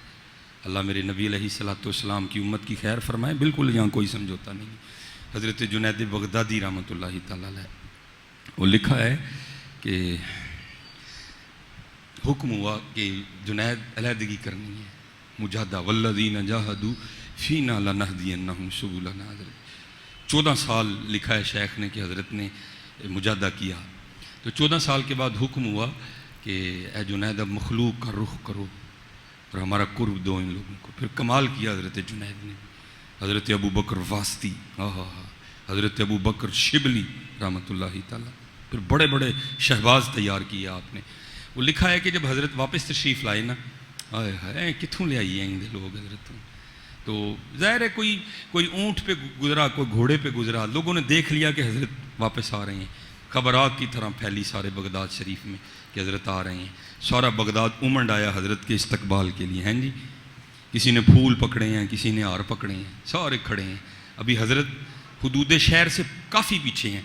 اللہ میرے نبی علیہ الصلوۃ والسلام کی امت کی خیر فرمائے. بالکل یہاں کوئی سمجھوتا نہیں. حضرت جنید بغدادی رحمۃ اللہ تعالیٰ علیہ, وہ لکھا ہے کہ حکم ہوا کہ جنید علیحدگی کرنی ہے. مجاہدہ والذین جاہدوا فینا لنہدینہم سبلنا. 14 سال لکھا ہے شیخ نے کہ حضرت نے مجاہدہ کیا. تو 14 سال کے بعد حکم ہوا کہ اے جنید اب مخلوق کا رخ کرو اور ہمارا قرب دو ان لوگوں کو. پھر کمال کیا حضرت جنید نے. حضرت ابو بکر واسطی, حضرت ابو بکر شبلی رحمۃ اللہ تعالیٰ, پھر بڑے بڑے شہباز تیار کیے آپ نے. وہ لکھا ہے کہ جب حضرت واپس تشریف لائے نا, آئے ہائے کتوں لے آئیے ہیں لوگ حضرت. تو ظاہر ہے کوئی اونٹ پہ گزرا, کوئی گھوڑے پہ گزرا, لوگوں نے دیکھ لیا کہ حضرت واپس آ رہے ہیں. خبر آگ کی طرح پھیلی سارے بغداد شریف میں کہ حضرت آ رہے ہیں. سارا بغداد امنڈ آیا حضرت کے استقبال کے لیے. ہیں جی, کسی نے پھول پکڑے ہیں, کسی نے ہار پکڑے ہیں, سارے کھڑے ہیں. ابھی حضرت حدود شہر سے کافی پیچھے ہیں.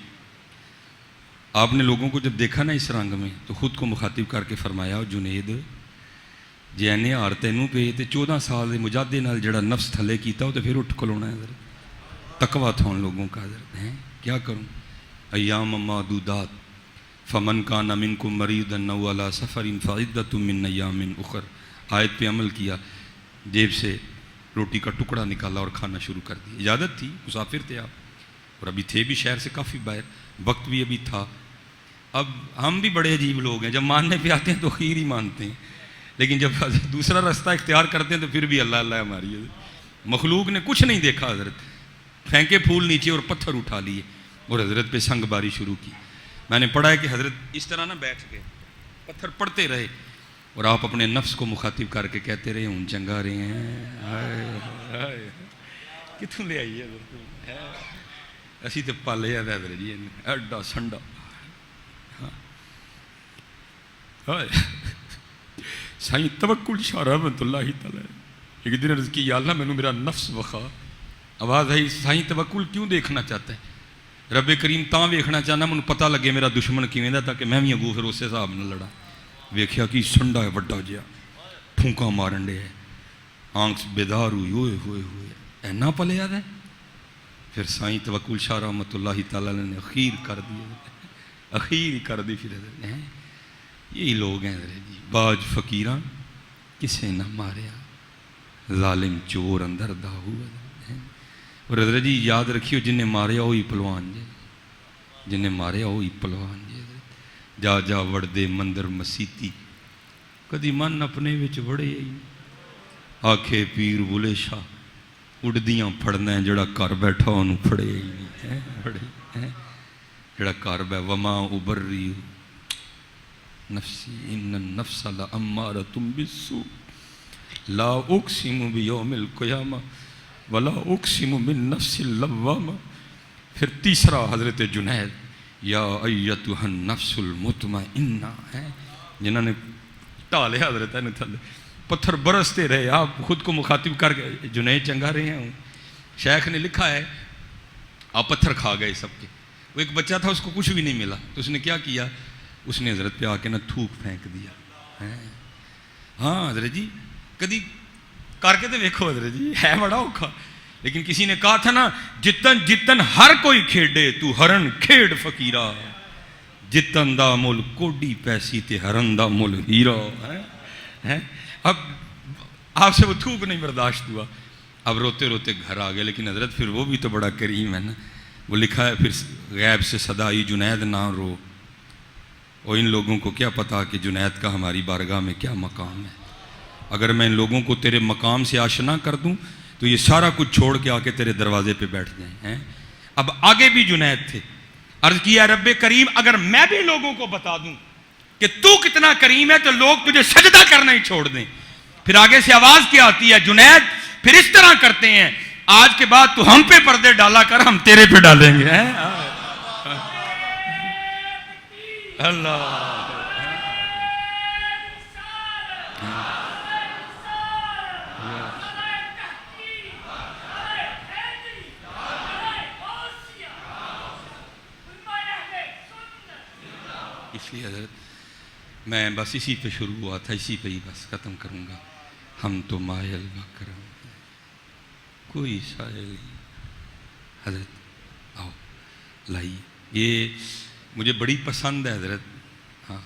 آپ نے لوگوں کو جب دیکھا نا اس رنگ میں تو خود کو مخاطب کر کے فرمایا, جنید جے اینے ہار تینوں پہ تے 14 سال دے مجاہدے نال جڑا نفس تھلے کیتا ہو تو پھر اٹھ کھلونا ہے. حضرت تقویٰ تھا ان لوگوں کا. حضرت ہیں کیا کروں, ایام معدودات فمن کان منکم مریضا او علی سفر فعدۃ من ایام اخر. آیت پہ عمل کیا, جیب سے روٹی کا ٹکڑا نکالا اور کھانا شروع کر دیا. اجازت تھی, مسافر تھے آپ, اور ابھی تھے بھی شہر سے کافی باہر, وقت بھی ابھی تھا. اب ہم بھی بڑے عجیب لوگ ہیں, جب ماننے پہ آتے ہیں تو خیر ہی مانتے ہیں, لیکن جب دوسرا راستہ اختیار کرتے ہیں تو پھر بھی اللہ اللہ ہماری. مخلوق نے کچھ نہیں دیکھا, حضرت پھینکے پھول نیچے اور پتھر اٹھا لیے اور حضرت پہ سنگ باری شروع کی. میں نے پڑھا ہے کہ حضرت اس طرح نہ بیٹھ گئے, پتھر پڑتے رہے, اور آپ اپنے نفس کو مخاطب کر کے کہتے رہے, ہوں چنگا رہے ہیں. کتوں لے آئیے اسی تو پالے حضرت جی ایڈا سنڈا. سائیں توکل شاہ رحمۃ اللہ تعالیٰ ایک دن عرض کی, یا اللہ میں نے میرا نفس وخا. آواز آئی, سائیں توکل کیوں دیکھنا چاہتا ہے؟ رب کریم تاں ویکھنا چاہنا مجھے پتہ لگے میرا دشمن کیویں دا, تاکہ میں بھی اگوں پھر اس حساب نہ لڑا. ویکھیا کہ سنڈا ہے وڈا جہا, پھونکا مارن ڈے ہے, آنکھ بیدار ہوئی, ہوئے ہوئے ہوئے اینا پلیا ہے. پھر سائیں توکل شاہ رحمۃ اللہ تعالیٰ نے خیر کر دیا, اخیر کر دی پھر حضرت ہیں یہی لوگ ہیں حضرت جی باج فقیراں کسے نہ ماریا ظالم چور اندر داہو ہیں اور حضرت جی یاد رکھیو جنہیں ماریا وہی پلوان جے جنہیں ماریا وہی پلوان جے جا جا وڑ دے مندر مسیتی کدی من اپنے وچ وڑے ہی آکھے پیر بولے شاہ اڑدیاں پھڑنا ہے جڑا کر بیٹھا انہوں پھڑے ہی نہیں پھڑے جڑا کر بے وما ابری نفسی ان النفس لامارۃ بالسوء لا اقسم بیوم القیامہ ولا اقسم بالنفس اللوامہ پھر تیسرا حضرت جنید یا ایتھا النفس المطمئنہ ہے جنہوں نے ٹالے حضرت نے تھلے پتھر برستے رہے آپ خود کو مخاطب کر گئے جنید چنگا رہے ہیں شیخ نے لکھا ہے آپ پتھر کھا گئے سب کے وہ ایک بچہ تھا اس کو کچھ بھی نہیں ملا تو اس نے کیا کیا اس نے حضرت پہ آ کے نہ تھوک پھینک دیا ہاں حضرت جی کدی کر کے تو دیکھو حضرت جی ہے بڑا اوکھا لیکن کسی نے کہا تھا نا جتن جتن ہر کوئی کھیڈے تو ہرن کھیڑ فقیرہ جتن دا مول کوڈی پیسی تے ہرن دا مول ہیرا اب آپ سے وہ تھوک نہیں برداشت ہوا اب روتے روتے گھر آ گئے لیکن حضرت پھر وہ بھی تو بڑا کریم ہے نا وہ لکھا ہے پھر غیب سے صدا آئی جنید نہ رو اور ان لوگوں کو کیا پتا کہ جنید کا ہماری بارگاہ میں کیا مقام ہے اگر میں ان لوگوں کو تیرے مقام سے آشنا کر دوں تو یہ سارا کچھ چھوڑ کے آ کے تیرے دروازے پہ بیٹھ جائیں اب آگے بھی جنید تھے عرض کیا رب کریم اگر میں بھی لوگوں کو بتا دوں کہ تو کتنا کریم ہے تو لوگ تجھے سجدہ کرنا ہی چھوڑ دیں پھر آگے سے آواز کیا آتی ہے جنید پھر اس طرح کرتے ہیں آج کے بعد تو ہم پہ پردے ڈالا کر ہم تیرے پہ ڈالیں گے اللہ اس لیے حضرت میں بس اسی پہ شروع ہوا تھا اسی پہ ہی بس ختم کروں گا ہم تو مائل بکرم کوئی سائل نہیں حضرت آؤ لائیے یہ مجھے بڑی پسند ہے حضرت ہاں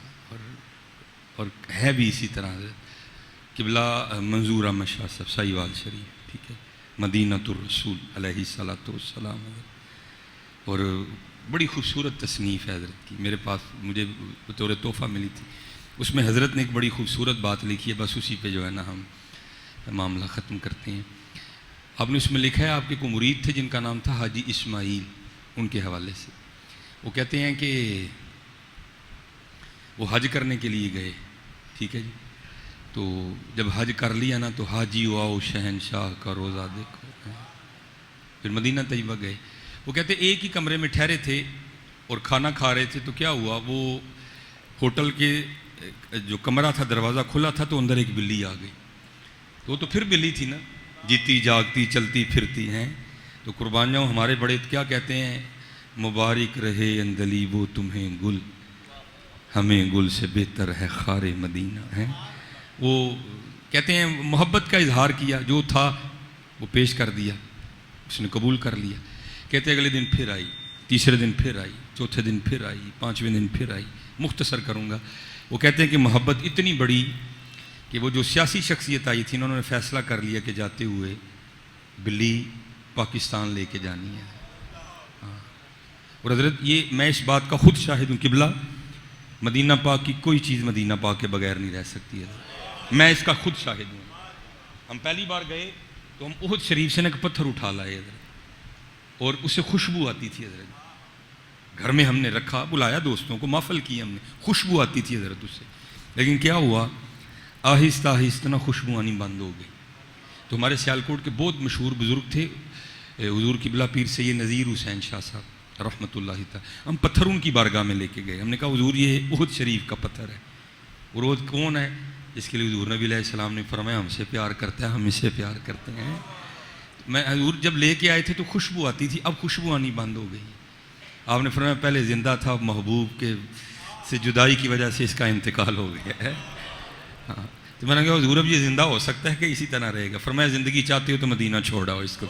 اور ہے بھی اسی طرح حضرت قبلہ منظور احمد شاہ صاحب سائیوال شریف ٹھیک ہے مدینۃ الرسول علیہ الصلاۃ والسلام حضرت اور بڑی خوبصورت تصنیف ہے حضرت کی میرے پاس مجھے بطور تحفہ ملی تھی اس میں حضرت نے ایک بڑی خوبصورت بات لکھی ہے بس اسی پہ جو ہے نا ہم معاملہ ختم کرتے ہیں آپ نے اس میں لکھا ہے آپ کے کو مرید تھے جن کا نام تھا حاجی اسماعیل ان کے حوالے سے وہ کہتے ہیں کہ وہ حج کرنے کے لیے گئے ٹھیک ہے جی تو جب حج کر لیا نا تو حاجی آؤ شہنشاہ کا روزہ دیکھو پھر مدینہ طیبہ گئے وہ کہتے ایک ہی کمرے میں ٹھہرے تھے اور کھانا کھا رہے تھے تو کیا ہوا وہ ہوٹل کے جو کمرہ تھا دروازہ کھلا تھا تو اندر ایک بلی آ گئی تو وہ تو پھر بلی تھی نا جیتی جاگتی چلتی پھرتی ہیں تو قربان جاؤں ہمارے بڑے کیا کہتے ہیں مبارک رہے اندلی وہ تمہیں گل ہمیں گل سے بہتر ہے خار مدینہ ہے وہ کہتے ہیں محبت کا اظہار کیا جو تھا وہ پیش کر دیا اس نے قبول کر لیا کہتے اگلے دن پھر آئی تیسرے دن پھر آئی چوتھے دن پھر آئی پانچویں دن پھر آئی مختصر کروں گا وہ کہتے ہیں کہ محبت اتنی بڑی کہ وہ جو سیاسی شخصیت آئی تھی انہوں نے فیصلہ کر لیا کہ جاتے ہوئے بلی پاکستان لے کے جانی ہے اور حضرت یہ میں اس بات کا خود شاہد ہوں قبلہ مدینہ پاک کی کوئی چیز مدینہ پاک کے بغیر نہیں رہ سکتی ہے میں اس کا خود شاہد ہوں ہم پہلی بار گئے تو ہم احد شریف سے ایک پتھر اٹھا لائے حضرت اور اس سے خوشبو آتی تھی حضرت گھر میں ہم نے رکھا بلایا دوستوں کو محفل کی ہم نے خوشبو آتی تھی حضرت اس سے لیکن کیا ہوا آہستہ آہستہ نہ خوشبو آنی بند ہو گئی تو ہمارے سیالکوٹ کے بہت مشہور بزرگ تھے حضور قبلہ پیر سید نذیر حسین شاہ صاحب رحمۃ اللہ تعالی ہم پتھر ان کی بارگاہ میں لے کے گئے ہم نے کہا حضور یہ احد شریف کا پتھر ہے اور احد کون ہے جس کے لیے حضور نبی علیہ السلام نے فرمایا ہم سے پیار کرتا ہے ہم اس سے پیار کرتے ہیں میں حضور جب لے کے آئے تھے تو خوشبو آتی تھی اب خوشبو آنی بند ہو گئی آپ نے فرمایا پہلے زندہ تھا محبوب کے سے جدائی کی وجہ سے اس کا انتقال ہو گیا ہے ہاں تو میں نے کہا حضور اب یہ زندہ ہو سکتا ہے کہ اسی طرح رہے گا فرمایا زندگی چاہتے ہو تو مدینہ چھوڑ آؤ اس کو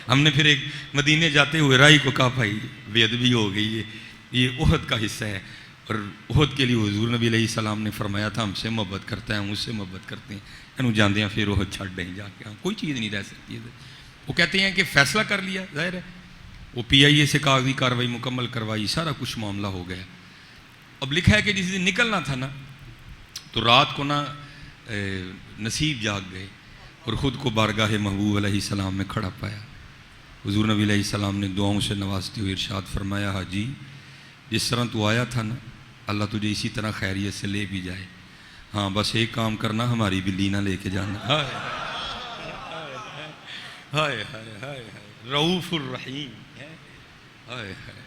ہم نے پھر ایک مدینے جاتے ہوئے رائی کو کہا بھائی بے ادبی ہو گئی ہے، یہ احد کا حصہ ہے، اور احد کے لیے حضور نبی علیہ السلام نے فرمایا تھا ہم سے محبت کرتا ہے، ہم اس سے محبت کرتے ہیں، انہوں جاندے ہیں پھر احد چھڑ دیں جا کے، کوئی چیز نہیں رہ سکتی ہے۔ وہ کہتے ہیں کہ فیصلہ کر لیا، ظاہر ہے وہ پی آئی اے سے کاغذی کارروائی مکمل کروائی، سارا کچھ معاملہ ہو گیا۔ اب لکھا ہے کہ جس دن نکلنا تھا نا تو رات کو نا نصیب جاگ گئے اور خود کو بارگاہ محبوب علیہ السلام میں کھڑا پایا۔ حضور نبی علیہ السلام نے دعاؤں سے نوازتے ہوئے ارشاد فرمایا حاجی جس طرح تو آیا تھا نا اللہ تجھے اسی طرح خیریت سے لے بھی جائے، ہاں بس ایک کام کرنا ہماری بلی نہ لے کے جانا۔ ہائے ہائے ہائے ہائے رؤوف الرحیم ہے، ہائے ہائے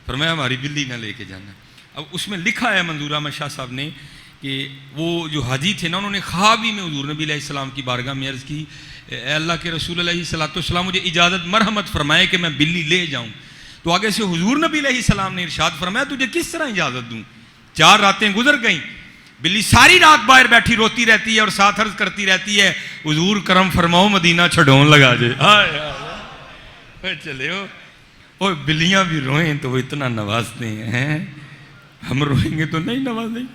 فرمایا ہماری بلی نہ لے کے جانا۔ اب اس میں لکھا ہے منظور احمد شاہ صاحب نے کہ وہ جو حاجی تھے نا انہوں نے خواب ہی میں حضور نبی علیہ السلام کی بارگاہ میں عرض کی اے اللہ کے رسول علیہ السلام مجھے اجازت مرحمت فرمائے کہ میں بلی لے جاؤں۔ تو آگے سے حضور نبی علیہ السلام نے ارشاد فرمایا تجھے کس طرح اجازت دوں؟ 4 راتیں گزر گئیں، بلی ساری رات باہر بیٹھی روتی رہتی ہے اور ساتھ عرض کرتی رہتی ہے حضور کرم فرماؤ مدینہ چھڈون لگا جائے۔ ہائے ہائے چلے او بلیاں بھی روئیں تو وہ اتنا نوازتے ہیں، ہم روئیں گے تو نہیں نوازیں،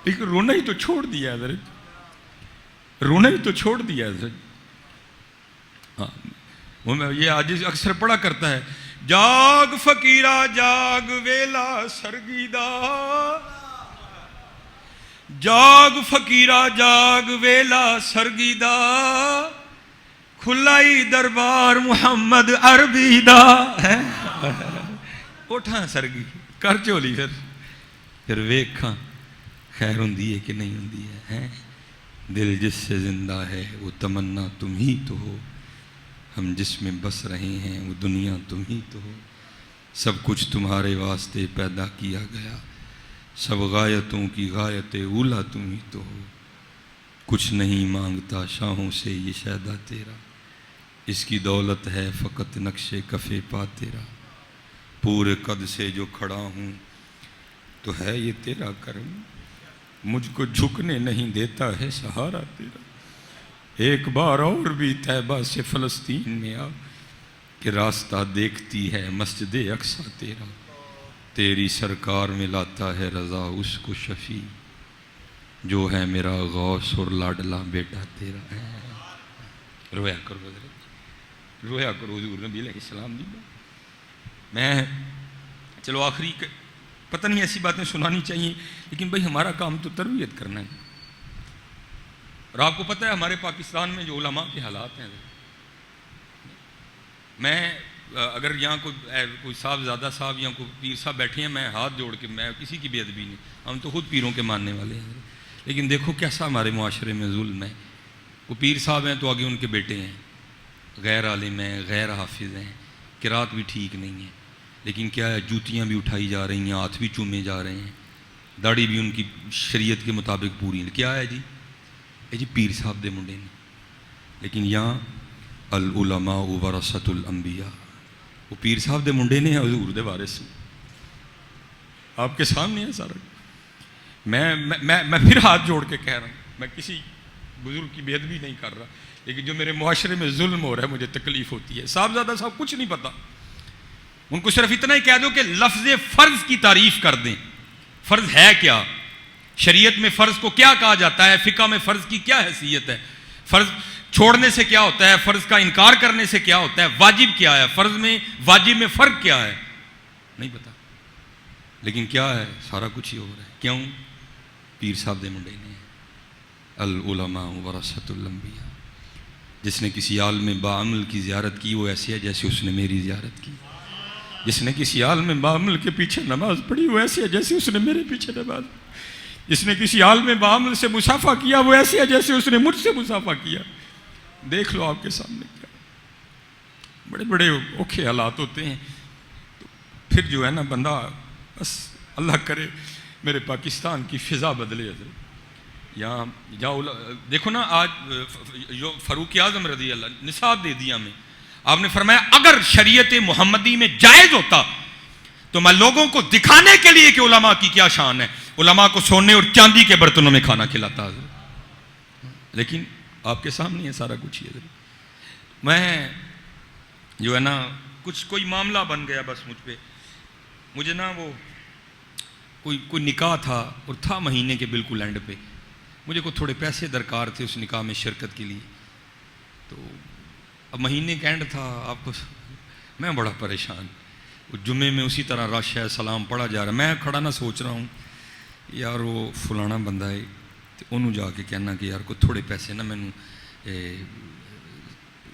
لیکن رونا ہی تو چھوڑ دیا حضرت، رونا ہی تو چھوڑ دیا حضرت۔ ہاں وہ میں یہ آج اکثر پڑھا کرتا ہے جاگ فقیرہ جاگ ویلا سرگیدہ، جاگ فقیرہ جاگ ویلا سرگیدہ، کھلائی دربار محمد عربی دا۔ اٹھاں سرگی کر چولی پھر ویکھاں خیر ہوندی ہے کہ نہیں ہوندی ہے۔ دل جس سے زندہ ہے وہ تمنا تم ہی تو ہو، ہم جس میں بس رہے ہیں وہ دنیا تم ہی تو ہو، سب کچھ تمہارے واسطے پیدا کیا گیا، سب غایتوں کی غایت اولا تم ہی تو ہو، کچھ نہیں مانگتا شاہوں سے یہ شیدا تیرا، اس کی دولت ہے فقط نقش کفے پا تیرا، پورے قد سے جو کھڑا ہوں تو ہے یہ تیرا کرم، مجھ کو جھکنے نہیں دیتا ہے سہارا تیرا، ایک بار اور بھی طیبہ سے فلسطین میں آ کہ راستہ دیکھتی ہے مسجد اقصیٰ تیرا، تیری سرکار میں لاتا ہے رضا اس کو شفیع، جو ہے میرا غوث اور لاڈلا بیٹا تیرا۔ رویا کرو حضرت، رویا کرو حضور نبی علیہ السلام دی۔ میں چلو آخری پتہ نہیں ایسی باتیں سنانی چاہیے لیکن بھائی ہمارا کام تو تربیت کرنا ہے، اور آپ کو پتہ ہے ہمارے پاکستان میں جو علماء کے حالات ہیں، میں اگر یہاں کوئی صاحب زادہ صاحب یا کوئی پیر صاحب بیٹھے ہیں میں ہاتھ جوڑ کے میں کسی کی بے ادبی نہیں، ہم تو خود پیروں کے ماننے والے ہیں، لیکن دیکھو کیسا ہمارے معاشرے میں ظلم ہے۔ وہ پیر صاحب ہیں تو آگے ان کے بیٹے ہیں، غیر عالم ہیں، غیر حافظ ہیں، قرات بھی ٹھیک نہیں ہے، لیکن کیا ہے جوتیاں بھی اٹھائی جا رہی ہیں، ہاتھ بھی چومے جا رہے ہیں، داڑھی بھی ان کی شریعت کے مطابق پوری ہے۔ کیا ہے جی پیر صاحب دے منڈے نے، لیکن یہاں العلماء ورثۃ الانبیاء، وہ پیر صاحب دے منڈے نے حضور دے وارث، آپ کے سامنے ہے سارا۔ میں پھر ہاتھ جوڑ کے کہہ رہا ہوں، میں کسی بزرگ کی بے ادبی نہیں کر رہا، لیکن جو میرے معاشرے میں ظلم ہو رہا ہے مجھے تکلیف ہوتی ہے۔ صاحبزادہ صاحب کچھ نہیں پتہ، ان کو صرف اتنا ہی کہہ دو کہ لفظ فرض کی تعریف کر دیں، فرض ہے کیا، شریعت میں فرض کو کیا کہا جاتا ہے، فقہ میں فرض کی کیا حیثیت ہے، فرض چھوڑنے سے کیا ہوتا ہے، فرض کا انکار کرنے سے کیا ہوتا ہے، واجب کیا ہے، فرض میں واجب میں فرق کیا ہے، نہیں پتا، لیکن کیا ہے سارا کچھ ہی ہو رہا ہے۔ کیوں؟ پیر صاحب دے منڈے نے، العلماء ورثۃ الانبیاء، جس نے کسی عالم باعمل کی زیارت کی وہ ایسی ہے جیسے اس نے میری زیارت کی، جس نے کسی عالم باعمل کے پیچھے نماز پڑھی وہ ایسی ہے جیسے اس نے میرے پیچھے نماز، جس نے کسی عالم باعمل سے مصافحہ کیا وہ ایسی ہے جیسے اس نے مجھ سے مصافحہ کیا۔ دیکھ لو آپ کے سامنے کیا بڑے بڑے اوکھے حالات ہوتے ہیں، تو پھر جو ہے نا بندہ بس اللہ کرے میرے پاکستان کی فضا بدلے۔ یہاں جاؤ دیکھو نا، آج جو فاروق اعظم رضی اللہ نصاب دے دیا میں آپ نے فرمایا اگر شریعت محمدی میں جائز ہوتا تو میں لوگوں کو دکھانے کے لیے کہ علماء کی کیا شان ہے علماء کو سونے اور چاندی کے برتنوں میں کھانا کھلاتا، لیکن آپ کے سامنے ہے سارا کچھ ہی ہے۔ میں جو ہے نا کچھ کوئی معاملہ بن گیا بس مجھ پہ، مجھے نا وہ کوئی نکاح تھا اور تھا مہینے کے بالکل اینڈ پہ، مجھے کو تھوڑے پیسے درکار تھے اس نکاح میں شرکت کے لیے، تو اب مہینے کا اینڈ تھا، اب میں بڑا پریشان، جمعے میں اسی طرح رش ہے، سلام پڑھا جا رہا، میں کھڑا نہ سوچ رہا ہوں یار وہ فلانا بندہ ہے تو انہوں جا کے کہنا کہ یار کو تھوڑے پیسے نا مینوں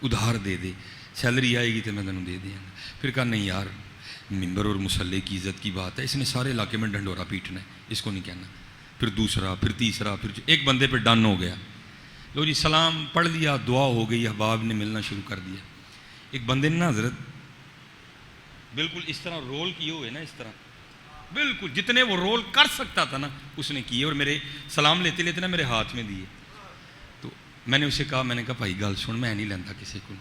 ادھار دے دے، سیلری آئے گی تو میں تینوں دے دیا گا۔ پھر کہا نہیں یار ممبر اور مصلی کی عزت کی بات ہے، اس نے سارے علاقے میں ڈنڈورا پیٹنا ہے، اس کو نہیں کہنا۔ پھر دوسرا، پھر تیسرا، پھر ایک بندے پہ ڈن ہو گیا، لو جی سلام پڑھ لیا، دعا ہو گئی، احباب نے ملنا شروع کر دیا۔ ایک بندے نے نا حضرت بالکل اس طرح رول کیے ہوئے نا، اس طرح بالکل جتنے وہ رول کر سکتا تھا نا اس نے کیے، اور میرے سلام لیتے لیتے نا میرے ہاتھ میں دیے۔ تو میں نے اسے کہا، میں نے کہا بھائی گل سن، میں نہیں لینا کسی کو،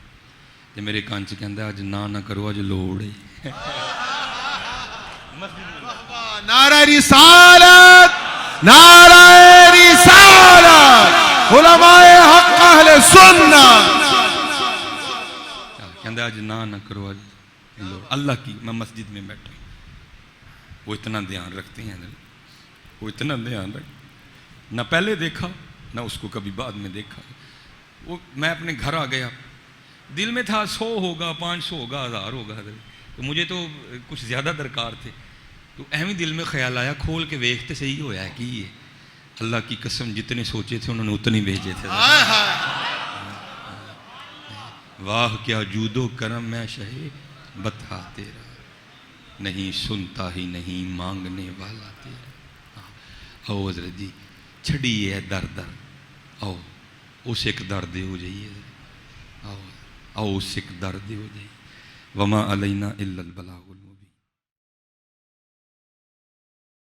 تو میرے کان چ کہندا اج نہ کرو، اج لوڑ ہے۔
نعرہ رسالت، نعرہ رسالت، علماء حق اہل سنت۔
کہندا اج نہ کرو، اج لوڑ۔ اللہ کی میں مسجد میں بیٹھا، وہ اتنا دھیان رکھتے ہیں، وہ اتنا دھیان رکھ، نہ پہلے دیکھا نہ اس کو کبھی بعد میں دیکھا۔ وہ میں اپنے گھر آ گیا، دل میں تھا 100 ہوگا، 500 ہوگا، 1000 ہوگا، تو مجھے تو کچھ زیادہ درکار تھے، تو اہم دل میں خیال آیا کھول کے ویکھتے صحیح ہویا ہے کہ یہ اللہ کی قسم جتنے سوچے تھے انہوں نے اتنے بھیجے تھے۔ واہ کیا جود و کرم میں شہے بتا تیرا، نہیں سنتا ہی نہیں مانگنے والا تیرا۔ آؤ حضرت جی چھڑیے در در، آؤ اس ایک درد ہو جائیے، آؤ آؤ اس ایک درد ہو جائیے۔ وما علینا الا البلاغ۔